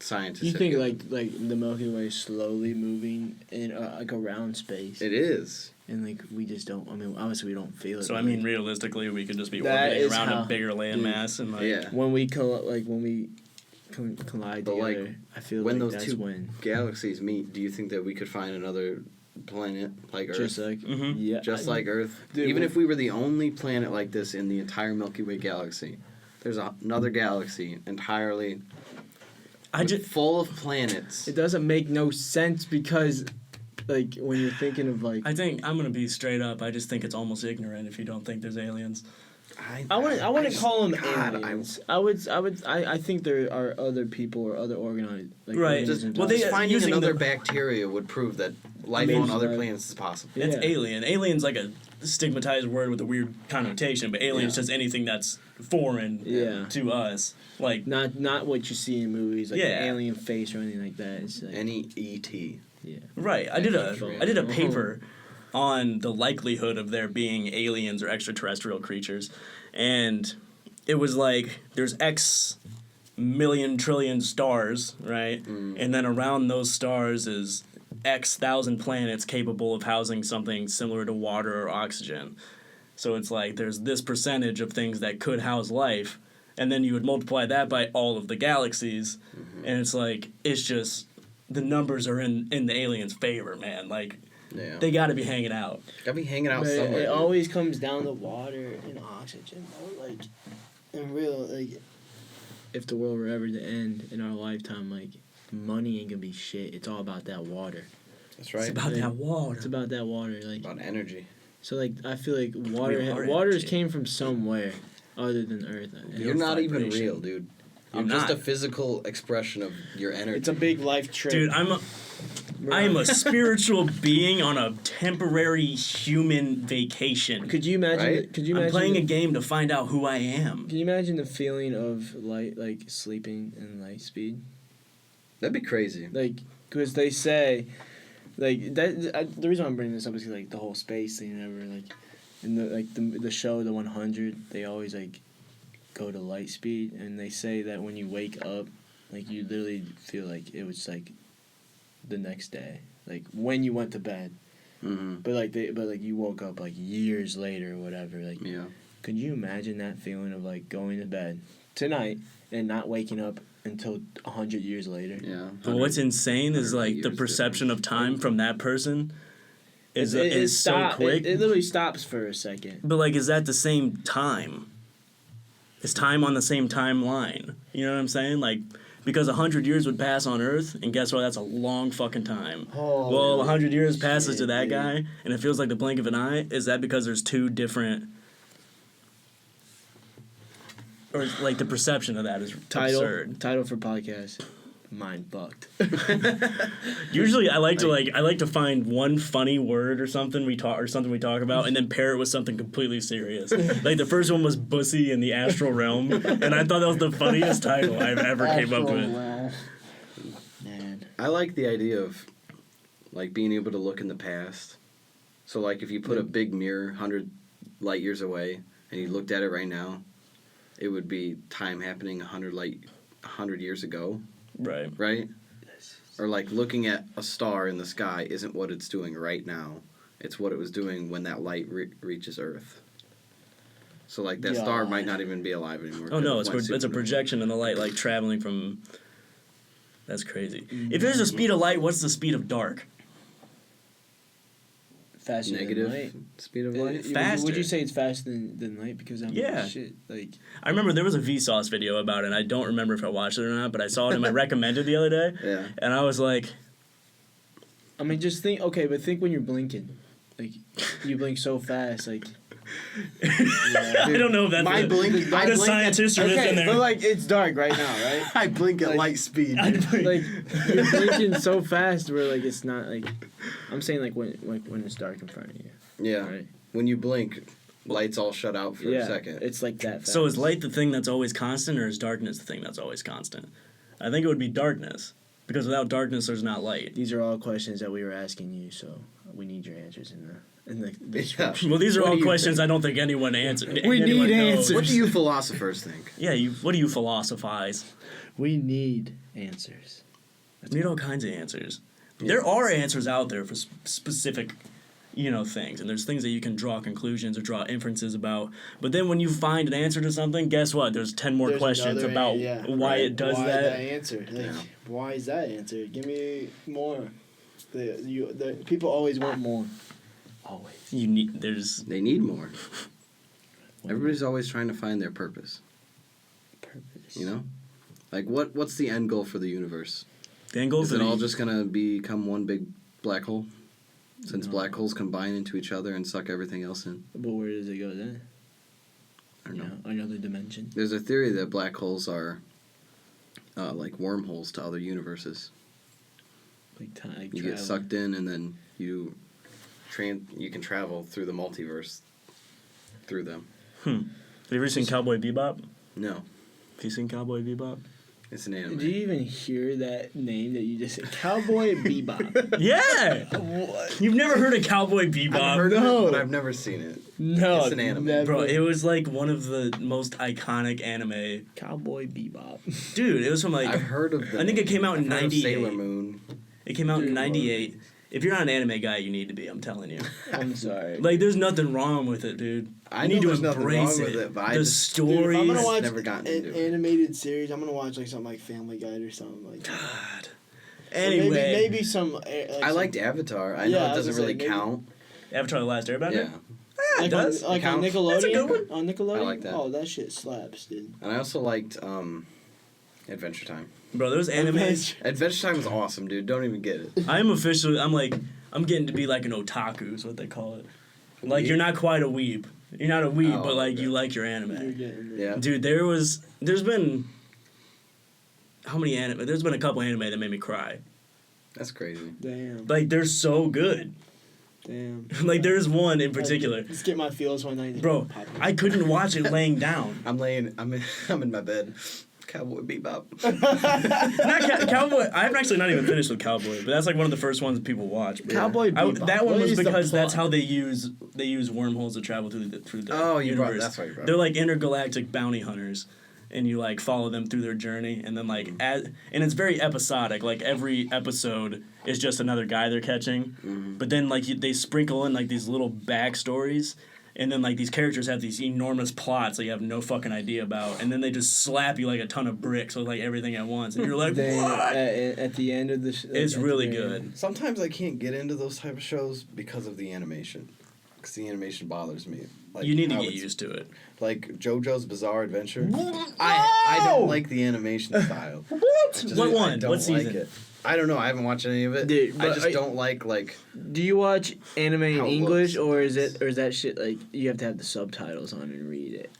scientists. You have think given. like the Milky Way is slowly moving in like around space, It is. and like we just don't. I mean, obviously we don't feel it. So I but, mean, like, realistically, we could just be That orbiting is around how- a bigger landmass and like. Yeah. when we collide But, like, together, I feel when like those that's two when galaxies meet, do you think that we could find another planet like Earth? just like Mhm. yeah, Just like Earth. Dude, Even we- if we were the only planet like this in the entire Milky Way galaxy, there's another galaxy entirely full of planets. it doesn't make no sense because like when you're thinking of like I think I'm gonna be straight up. I just think it's almost ignorant if you don't think there's aliens. I wouldn't call them God, aliens. I think there are other people or other organized like Right. organisms Just, Well, out they- just finding using another the- bacteria would prove that life Maybe on other life. planets is possible. It's Yeah. alien. Alien's like a stigmatized word with a weird connotation, but alien's Yeah. just anything that's foreign Yeah. to us. Like not what you see in movies like Yeah. an alien face or anything like that. It's like Any ET. yeah. right. I did a Oh. paper on the likelihood of there being aliens or extraterrestrial creatures, and it was like there's X million trillion stars, right? And then around those stars is X thousand planets capable of housing something similar to water or oxygen. So it's like there's this percentage of things that could house life, and then you would multiply that by all of the galaxies, and it's like it's just the numbers are in the aliens' favor, man. Like Yeah. they got to be hanging out. Gotta be hanging out But somewhere. it dude. always comes down to water and oxygen. Bro. Like in real, like, if the world were ever to end in our lifetime, like money ain't gonna be shit. It's all about that water. That's right. It's about that water. It's about that water. Like About energy. so, like I feel like We water. are Waters energy. came from somewhere other than Earth. You're not even vibration. real, dude. You're I'm just not. a physical expression of your energy. it's a big life trip. Dude, I am a spiritual being on a temporary human vacation. Could you imagine? Right? Could you I'm imagine? playing a game to find out who I am. Can you imagine the feeling of light, like sleeping in light speed? That'd be crazy. Like, because they say, like the reason I'm bringing this up is 'cause, like the whole space thing and everything. Like, in the show The 100, they always like go to light speed, and they say that when you wake up, like you literally feel like it was like the next day, like when you went to bed. Mm-hmm. But like you woke up like years later or whatever. Like, Yeah. could you imagine that feeling of like going to bed tonight and not waking up until 100 years later? Yeah. But what's insane is 100 like the years perception of time from that person is It so stop- quick. It literally stops for a second. But like, is that the same time? Is time on the same timeline? You know what I'm saying? Like, because 100 years would pass on Earth, and guess what? That's a long fucking time. Well, 100 years passes to that dude. guy, and it feels like the blink of an eye. Is that because there's two different or like the perception of that is absurd. Title for podcast. Mind fucked. Usually, I like to find one funny word or something we talk about, and then pair it with something completely serious. Like the first one was "Bussy in the Astral Realm," and I thought that was the funniest title I've ever came up with. Man. I like the idea of like being able to look in the past. So like if you put a big mirror 100 light years away and you looked at it right now, it would be time happening 100 years ago. Right. Right? Or like looking at a star in the sky isn't what it's doing right now. It's what it was doing when that light reaches Earth. So like that star might not even be alive anymore. Oh no, it's a projection in the light, like traveling from. That's crazy. If there's a speed of light, what's the speed of dark? Faster Negative than light. speed of light. Faster. Would you say it's faster than light? Because shit, like I remember there was a Vsauce video about it, and I don't remember if I watched it or not, but I saw it in my recommended the other day, Yeah. and I was like, I mean, just think. Okay, but think when you're blinking, like you blink so fast, like. I don't know if that's My blink- I'm a scientist or this in there. But like it's dark right now, right? I blink at light speed. Like you're blinking so fast where like it's not like. I'm saying like when it's dark in front of you. Yeah. Right. When you blink, lights all shut out for a second. It's like that fast. So is light the thing that's always constant, or is darkness the thing that's always constant? I think it would be darkness, because without darkness, there's not light. These are all questions that we were asking you, so we need your answers in the Yeah. Well, these are What all do you questions think? I don't think anyone answered. We need answers. What do you philosophers think? Yeah, what do you philosophize? We need answers. We need all kinds of answers. There are answers out there for specific, things, and there's things that you can draw conclusions or draw inferences about. But then when you find an answer to something, guess what? There's 10 more questions about why it does why that. answer? Like, why is that answer? Give me more. The people always want more. Always. They need more. Everybody's always trying to find their purpose. Purpose. You know? Like what's the end goal for the universe? The end goal Is for it the all just gonna become one big black hole? Since black holes combine into each other and suck everything else in? But where does it go then? I don't know. Another dimension. There's a theory that black holes are like wormholes to other universes. Like time. You get sucked in and then you can travel through the multiverse through them. Have you ever seen Cowboy Bebop? No, Have you seen Cowboy Bebop? it's an anime. Did you even hear that name that you just said? Cowboy Bebop. Yeah! What? You've never heard of Cowboy Bebop? I've heard of it, but I've never seen it. No, It's an anime. never. Bro, it was like one of the most iconic anime. Cowboy Bebop. Dude, it was from like... I've heard of them. I think it came out in I've heard of 98. Sailor Moon. It came out in Dude, 98. If you're not an anime guy, you need to be, I'm telling you. I'm sorry. Like, there's nothing wrong with it, dude. I You know need to there's nothing embrace wrong with it, but I the just- Dude, if stories. I'm gonna watch never gotten into an it. animated series, I'm gonna watch like something like Family Guy or something like that. God. Or Anyway. maybe some. I liked Avatar. I know Yeah, I it was doesn't gonna really say, maybe- count. Avatar: The Last Airbender? Yeah. It does. Like on Count. Nickelodeon. That's a good one. On Nickelodeon. I like that. Oh, that shit slaps, dude. And I also liked Adventure Time. Bro, those animes. Adventure Time was awesome, dude. Don't even get it. I'm getting to be like an otaku, is what they call it. Like, you're not quite a weeb. You're not a weeb, Oh, but like, okay. you like your You're anime. getting it. Yeah. Dude, there's been. How many anime? There's been a couple anime that made me cry. That's crazy. Damn. Like, they're so good. Damn. Like, there's one in particular. Let's get my feels one night. Bro, I couldn't watch it laying down. I'm in my bed. Cowboy Bebop. Cowboy. I'm actually not even finished with Cowboy, but that's like one of the first ones people watch. Bro. Cowboy Bebop. That one What was is the because that's plot? how they use wormholes to travel through the Oh, universe. that's why you brought it They're like intergalactic bounty hunters, and you like follow them through their journey, and then like and it's very episodic. Like every episode is just another guy they're catching, but then like they sprinkle in like these little backstories. And then, like, these characters have these enormous plots that you have no fucking idea about. And then they just slap you like a ton of bricks with, like, everything at once. And you're like, Then what? at the end of the It's really good. Sometimes I can't get into those type of shows because of the animation. Because the animation bothers me. Like, You need to how get it's- used to it. Like JoJo's Bizarre Adventure. I don't like the animation style. What? What I one? don't What like season? it. I don't know. I haven't watched any of it. Dude, I but just don't like Do you watch anime in How it English looks. or is that shit like you have to have the subtitles on and read it?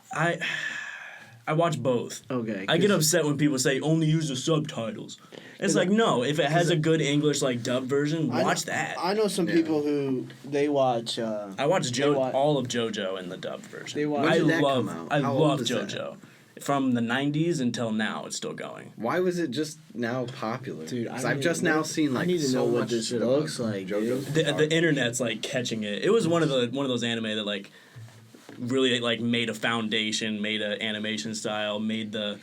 I watch both. Okay. I get 'cause- upset when people say only use the subtitles. It's like, no, if it has a good English like dub version, watch that. I know some people who they watch. I watched all of JoJo in the dubbed version. They watch- I When did that love come out? I How old love is that? JoJo. From the 90s until now, it's still going. Why was it just now popular? Dude, 'Cause I I've need just to now know- seen like I need to so know what much this about looks like, JoJo's dude. The Bizarre. internet's like catching it. It was one of those anime that like really like made a foundation, made an animation style, made the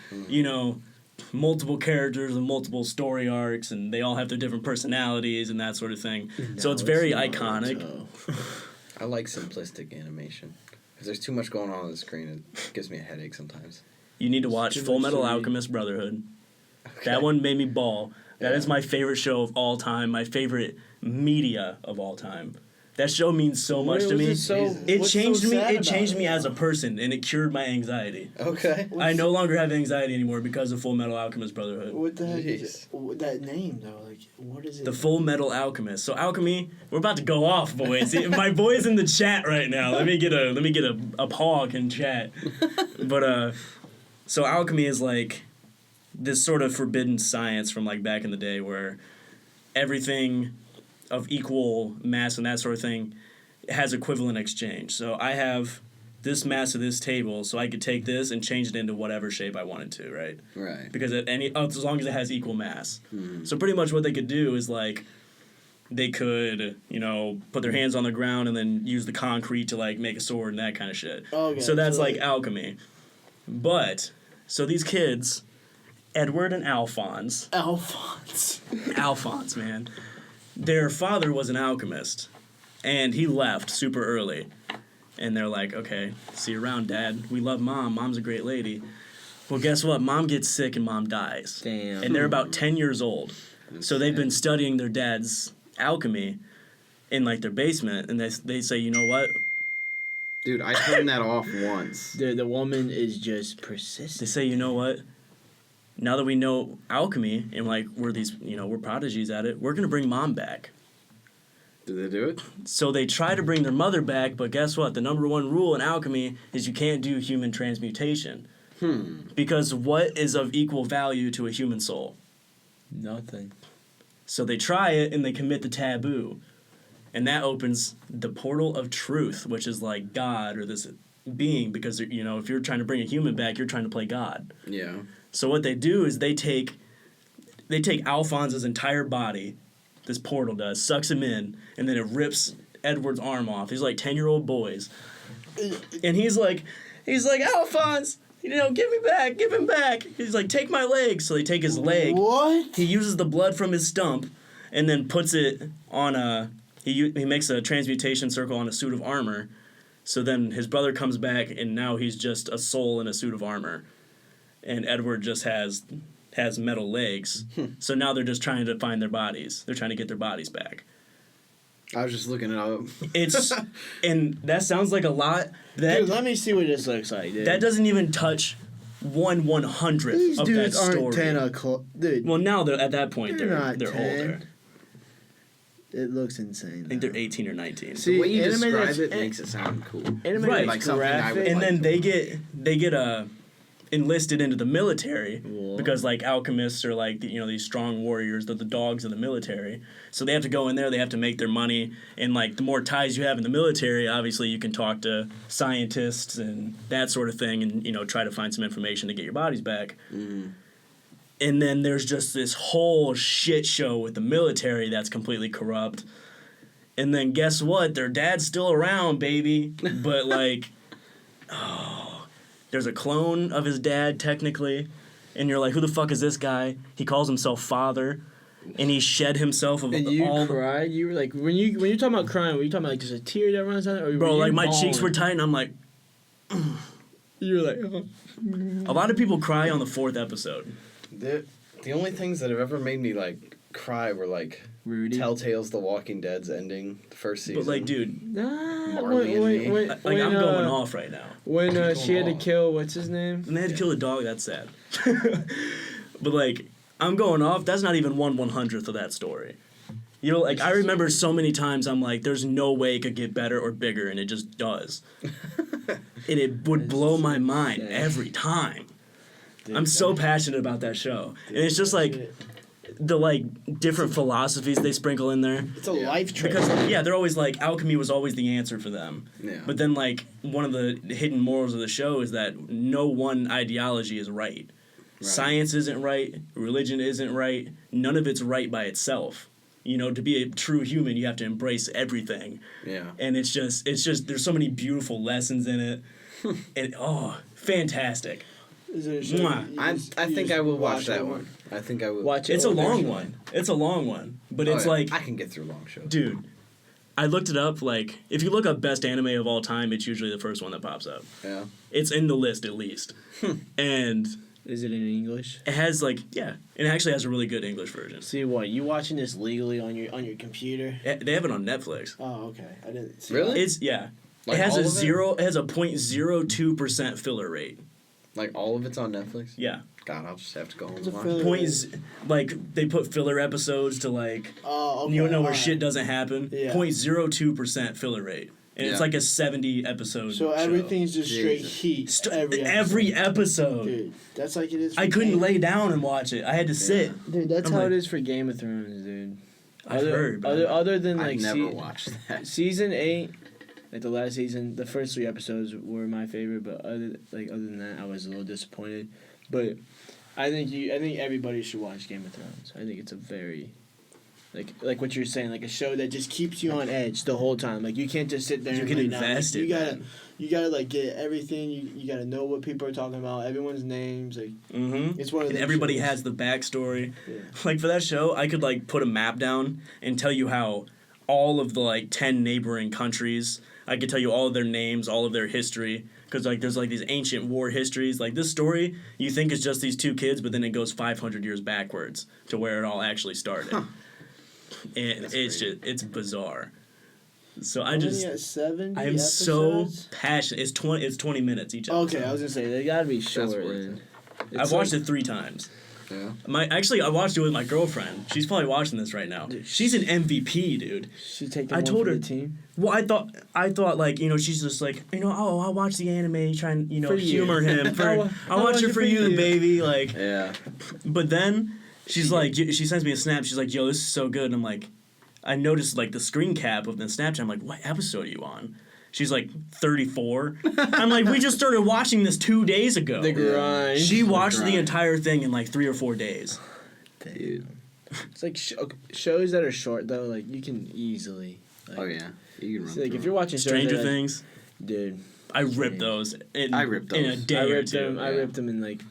multiple characters and multiple story arcs, and they all have their different personalities and that sort of thing. So No, it's very Naruto. iconic. I like simplistic animation. Because there's too much going on the screen. It gives me a headache sometimes. You need to watch too Full much Metal to read. Alchemist Brotherhood. Okay. That one made me bawl. That Yeah. is my favorite show of all time. My favorite media of all time. That show means so much to What me. was it so- It what's so changed me. sad It about changed it? me as a person, and it cured my anxiety. Okay. I no longer have anxiety anymore because of Full Metal Alchemist Brotherhood. What the heck is Jeez. it? That name though? Like, what is it? The Full Metal Alchemist. So alchemy, we're about to go off, boys. See, my boy's in the chat right now. Let me get a pog in chat. But so alchemy is like this sort of forbidden science from like back in the day where everything of equal mass and that sort of thing has equivalent exchange. So I have this mass of this table, so I could take this and change it into whatever shape I wanted to, right? Right. Because as long as it has equal mass. So pretty much what they could do is like they could, put their hands on the ground and then use the concrete to like make a sword and that kind of shit. Okay, So that's so like like- alchemy. But so these kids, Edward and Alphonse, Alphonse, man. Their father was an alchemist, and he left super early. And they're like, okay, see you around, Dad. We love Mom. Mom's a great lady. Well, guess what? Mom gets sick and Mom dies. Damn. And they're about 10 years old. So they've been studying their dad's alchemy in, like, their basement. And they say, you know what? Dude, I turned that off once. The woman is just They persistent. say, you know what? Now that we know alchemy and, like, we're prodigies at it, we're going to bring Mom back. Did they do it? So they try to bring their mother back, but guess what? The number one rule in alchemy is you can't do human transmutation. Because what is of equal value to a human soul? Nothing. So they try it and they commit the taboo. And that opens the portal of truth, which is like God or this being, because, if you're trying to bring a human back, you're trying to play God. Yeah. So what they do is they take Alphonse's entire body, this portal does, sucks him in, and then it rips Edward's arm off. These like 10-year-old boys. And he's like, Alphonse, give him back. He's like, take my leg. So they take his leg. What? He uses the blood from his stump and then puts it on he makes a transmutation circle on a suit of armor. So then his brother comes back and now he's just a soul in a suit of armor. And Edward just has metal legs. So now they're just trying to find their bodies. They're trying to get their bodies back. I was just looking it up. It's and that sounds like a lot. Dude, let me see what this looks like, dude. That doesn't even touch 1/100th These of dudes that story. aren't 10 o'clock. Dude, Well, now they're at that point. They're They're not 10. older. it looks insane. I think they're 18 or 19. See, The way you anime describe that's- it makes it sound cool. Anime Right. that's Like something I would graphic. And like then to they get enlisted into the military Whoa. because like alchemists are like these strong warriors. They're the dogs of the military. So they have to go in there. They have to make their money. And like the more ties you have in the military, obviously you can talk to scientists and that sort of thing, and try to find some information to get your bodies back. And then there's just this whole shit show with the military that's completely corrupt. And then guess what? Their dad's still around, baby. But like, there's a clone of his dad technically, and you're like, who the fuck is this guy? He calls himself Father, and he shed himself of And you all. cried? You were like, when you're talking about crying, were you talking about like there's a tear that runs down it? Or Bro, were like you my cheeks were bawling? tight, and I'm like, You were like, oh. a lot of people cry on the 4th episode. The only things that have ever made me like cry were like Rudy. Telltale's The Walking Dead's ending, the first season. But like, dude, Nah, Marley and me. like I'm going off right now. When Going she had to off. kill, what's his name? And they had to kill a dog. That's sad. But like, I'm going off. That's not even 1/100th of that story. Like I remember so many times I'm like, there's no way it could get better or bigger, and it just does. And it would blow my mind sad. every time. I'm so passionate about that show. And it's just like the like different philosophies they sprinkle in there. It's a life trick. Because they're always like alchemy was always the answer for them. Yeah. But then like one of the hidden morals of the show is that no one ideology is right. Science isn't right, religion isn't right, none of it's right by itself. You know, to be a true human, you have to embrace everything. Yeah. And it's just there's so many beautiful lessons in it. And fantastic. Is it a show Mwah. I think I will watch that one. I think I will. Watch it. It's a long one. It's a long one. But it's like I can get through long shows. dude, I looked it up, like, if you look up best anime of all time, it's usually the first one that pops up. Yeah. It's in the list, at least. And Is it in English? it has, like, it actually has a really good English version. See what? You watching this legally on your computer? They have it on Netflix. Oh, okay. I didn't see Really? that. Like it has all a of it? zero. It has a 0.02% filler rate. Like all of it's on Netflix? Yeah. God, I'll just have to go home What's a and watch filler? it. Like, they put filler episodes to, like, Oh, okay. you don't know where alright. shit doesn't happen. Yeah. 0.02% filler rate. And it's Yeah. like a 70 episode So show. everything's just straight Jesus. heat. Every episode. Dude, that's like it is. I for couldn't Game- lay down and watch it. I had to sit. Dude, that's I'm how like- it is for Game of Thrones, dude. I've heard. but Other than I've like never watched that. season 8, like the last season, the first 3 episodes were my favorite, but other than that, I was a little disappointed. But I think everybody should watch Game of Thrones. I think it's a very like what you're saying, like a show that just keeps you on edge the whole time. Like you can't just sit there. You and can lay down. invest Like, it, you gotta like get everything. You gotta know what people are talking about. Everyone's names. Like it's one of And those everybody shows. has the backstory. Yeah. Like for that show, I could like put a map down and tell you how all of the like 10 neighboring countries. I could tell you all of their names, all of their history. Because like there's like these ancient war histories. Like this story, you think is just these 2 kids, but then it goes 500 years backwards to where it all actually started. And it's bizarre. So I just Only at 70 I am so episodes? passionate. It's 20 minutes each episode. Okay, I was gonna say they gotta be short. worth Then. I've watched it 3 times. Yeah. I watched it with my girlfriend. She's probably watching this right now. She's an MVP, dude. She take. I told her- the team. Well, I thought like she's just like I'll watch the anime, try and For you. humor him. I'll watch it for you, baby. Like, Yeah. but then she's like, she sends me a snap. She's like, yo, this is so good. And I'm like, I noticed like the screen cap of the Snapchat. I'm like, what episode are you on? She's like 34. I'm like, we just started watching this 2 days ago. The grind. She watched the grind. entire thing in like 3 or 4 days. Dude. It's like shows that are short though. Like you can easily. Like, Oh yeah. You can run see, like through if you're watching shows Stranger that, like, Things. dude. I ripped those. I ripped in a those. day I or ripped 2. them. I yeah. ripped them in like.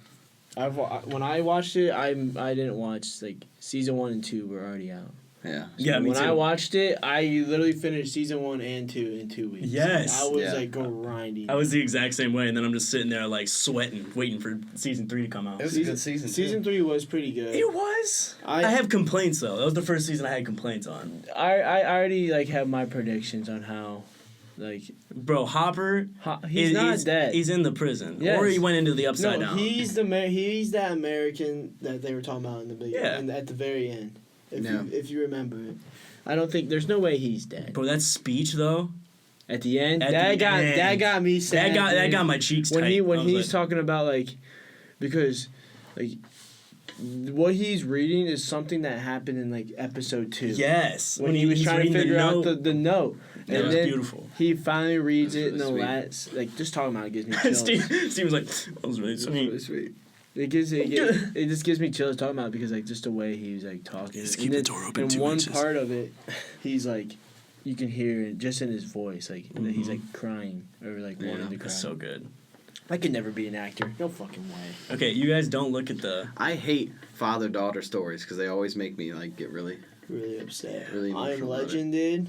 When I watched it, I didn't watch like season 1 and 2 were already out. Yeah. Yeah, me when too. I watched it, I literally finished season 1 and 2 in 2 weeks. Yes. I was Yeah. like grinding. I was the exact same way, and then I'm just sitting there like sweating, waiting for season 3 to come out. It was a good season. Season 3 was pretty good. It was. I have complaints though. That was the first season I had complaints on. I already like have my predictions on how, like Bro, Hopper. he's not dead. He's in the prison, Yes. or he went into the upside no, down. he's he's that American that they were talking about in the beginning. Yeah. And at the very end, Yeah. if you remember it, I don't think there's no way he's dead. Bro, that speech though. At the end, At that the end. got me sad. That man. got my cheeks when tight. he when I was he's like, talking about like, because, like, what he's reading is something that happened in like episode 2. yes, When he was he's trying to reading figure out note. the note, That and was then beautiful. he finally reads it in That's the really last, like, just talking about it gives me chills. Steve was like, that was really sweet. Sweet. It just gives me chills talking about it because like just the way he's like talking. Just And keep the then door open in 2 one inches. part of it, he's like, you can hear it just in his voice, like that he's like crying or like wanting to cry. That's so good. I could never be an actor. No fucking way. Okay, you guys don't look at the. I hate father-daughter stories because they always make me like get really. Really upset. Really I Am emotional about Legend, dude.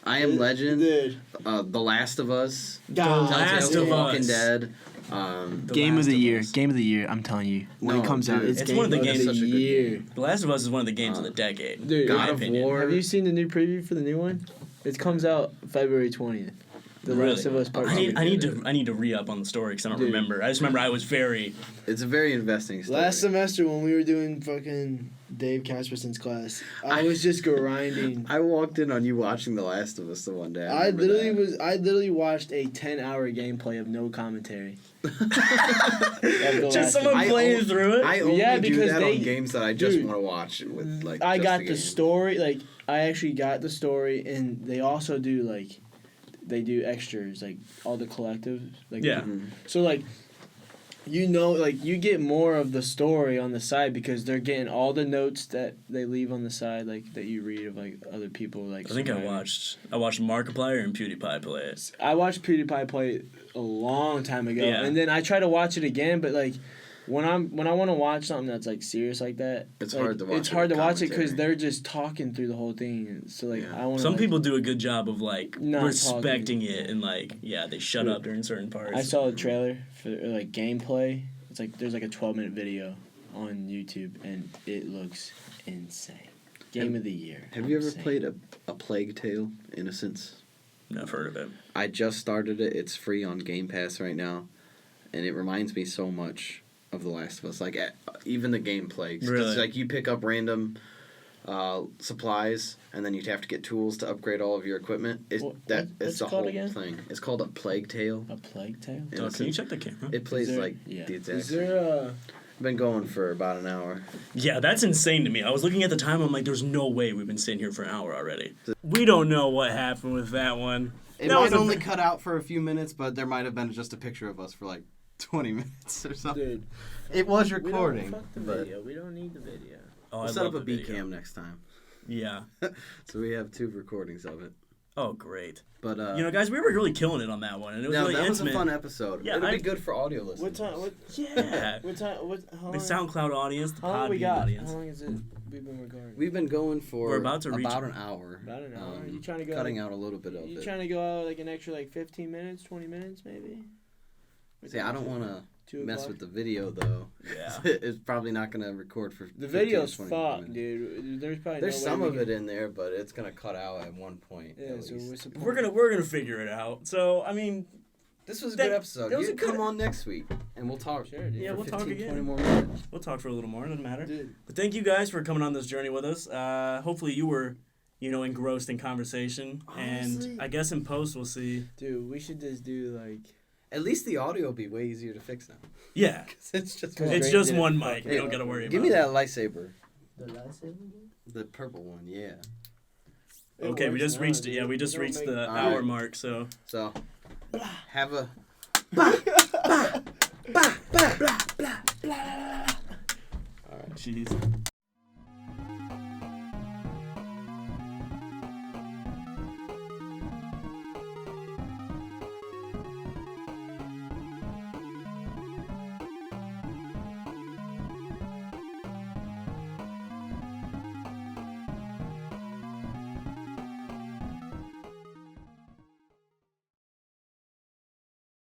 I Am Legend. Dude. The Last of Us. God, Last Telltale of Walking Us. Dead. The Game Last of the Year. Us. Game of the Year. I'm telling you. When No, it comes out, dude. it's It's game one of the of games- the such a good year. game. The Last of Us is one of the games of the decade. Dude, in my God of opinion. War. Have you seen the new preview for the new one? It comes out February 20th. The Really? Last of Us Part I 2. need to re-up on the story because I don't Dude. remember. I just remember I was very. It's a very investing story. Last semester when we were doing fucking Dave Casperson's class. I was just grinding. I walked in on you watching The Last of Us the one day. I remember that. literally watched a 10-hour gameplay of no commentary. Just someone playing through it. I only Yeah, do because that they- on games that I just dude, want to watch with like. I just got the the game. story. Like, I actually got the story, and they also do like, they do extras, like all the collectives. Like, Yeah. So like, you know, like you get more of the story on the side because they're getting all the notes that they leave on the side, like that you read of like other people. Like, I think I surviving. watched Markiplier and PewDiePie play it. I watched PewDiePie play it a long time ago, Yeah. and then I try to watch it again, but like. When I want to watch something that's like serious like that, It's like, hard to watch. It's hard to watch it because commentary. they're just talking through the whole thing. So like Yeah. I want. Some people do a good job of like Not respecting talking. it and like they shut up during certain parts. I saw a trailer for like gameplay. It's like there's like a 12-minute video on YouTube and it looks insane. Game of the year. Have you ever Insane. played a Plague Tale: Innocence? Never heard of it. I just started it. It's free on Game Pass right now, and it reminds me so much of The Last of Us. Like even the gameplay. 'Cause, Really? like you pick up random supplies, and then you have to get tools to upgrade all of your equipment. It's What's the it whole called again? thing. It's called a Plague Tale. A Plague Tale. Dog, can you Innocence. check the camera? It plays there- like yeah. the exact. Is there a? Been going for about an hour. Yeah, that's insane to me. I was looking at the time. I'm like, there's no way we've been sitting here for an hour already. We don't know what happened with that one. It That was might a- only cut out for a few minutes, but there might have been just a picture of us for like 20 minutes or something. Dude, It was we don't recording, fuck the but video. We don't need the video. Oh, we'll I set love up a the B video. cam next time. Yeah. So we have 2 recordings of it. Oh, great. But You know, guys, we were really killing it on that one, and it was no, really that intimate. was a fun episode. Yeah, It'll I- be good for audio listeners. What time? What? Yeah. What time? What? How The long? SoundCloud audience, the How long we Podbean got? audience. How long is it? We've been recording. We've been going for We're about to reach- about an hour. About an hour. You trying to go? Cutting out a little bit of You it. trying to go out like an extra like 15 minutes, 20 minutes maybe? See, I don't want to 2 mess o'clock? with the video though. Yeah. It's probably not going to record for The 15 video's 20 fucked, minutes. dude. There's probably There's no some way of we it in there, but it's going to cut out at one point. Yeah, at so least. what's the point? We're gonna figure it out. So I mean, This was a That- good episode. that was You a good- come on next week and we'll talk. Sure, dude. Yeah, for we'll talk 15, again. 20 more minutes. we'll talk for a little more. Doesn't matter. Dude, But thank you guys for coming on this journey with us. Hopefully you were, engrossed in conversation. Honestly. And I guess in post we'll see. dude, we should just do like. At least the audio will be way easier to fix now. Yeah. 'Cause it's just Cause one. It's Drake just did it. one mic. We Hey, don't gotta worry about Give me it. that lightsaber. The lightsaber? The purple one, yeah. Okay, we just reached we just reached the All hour right. mark, so So, have a. jeez.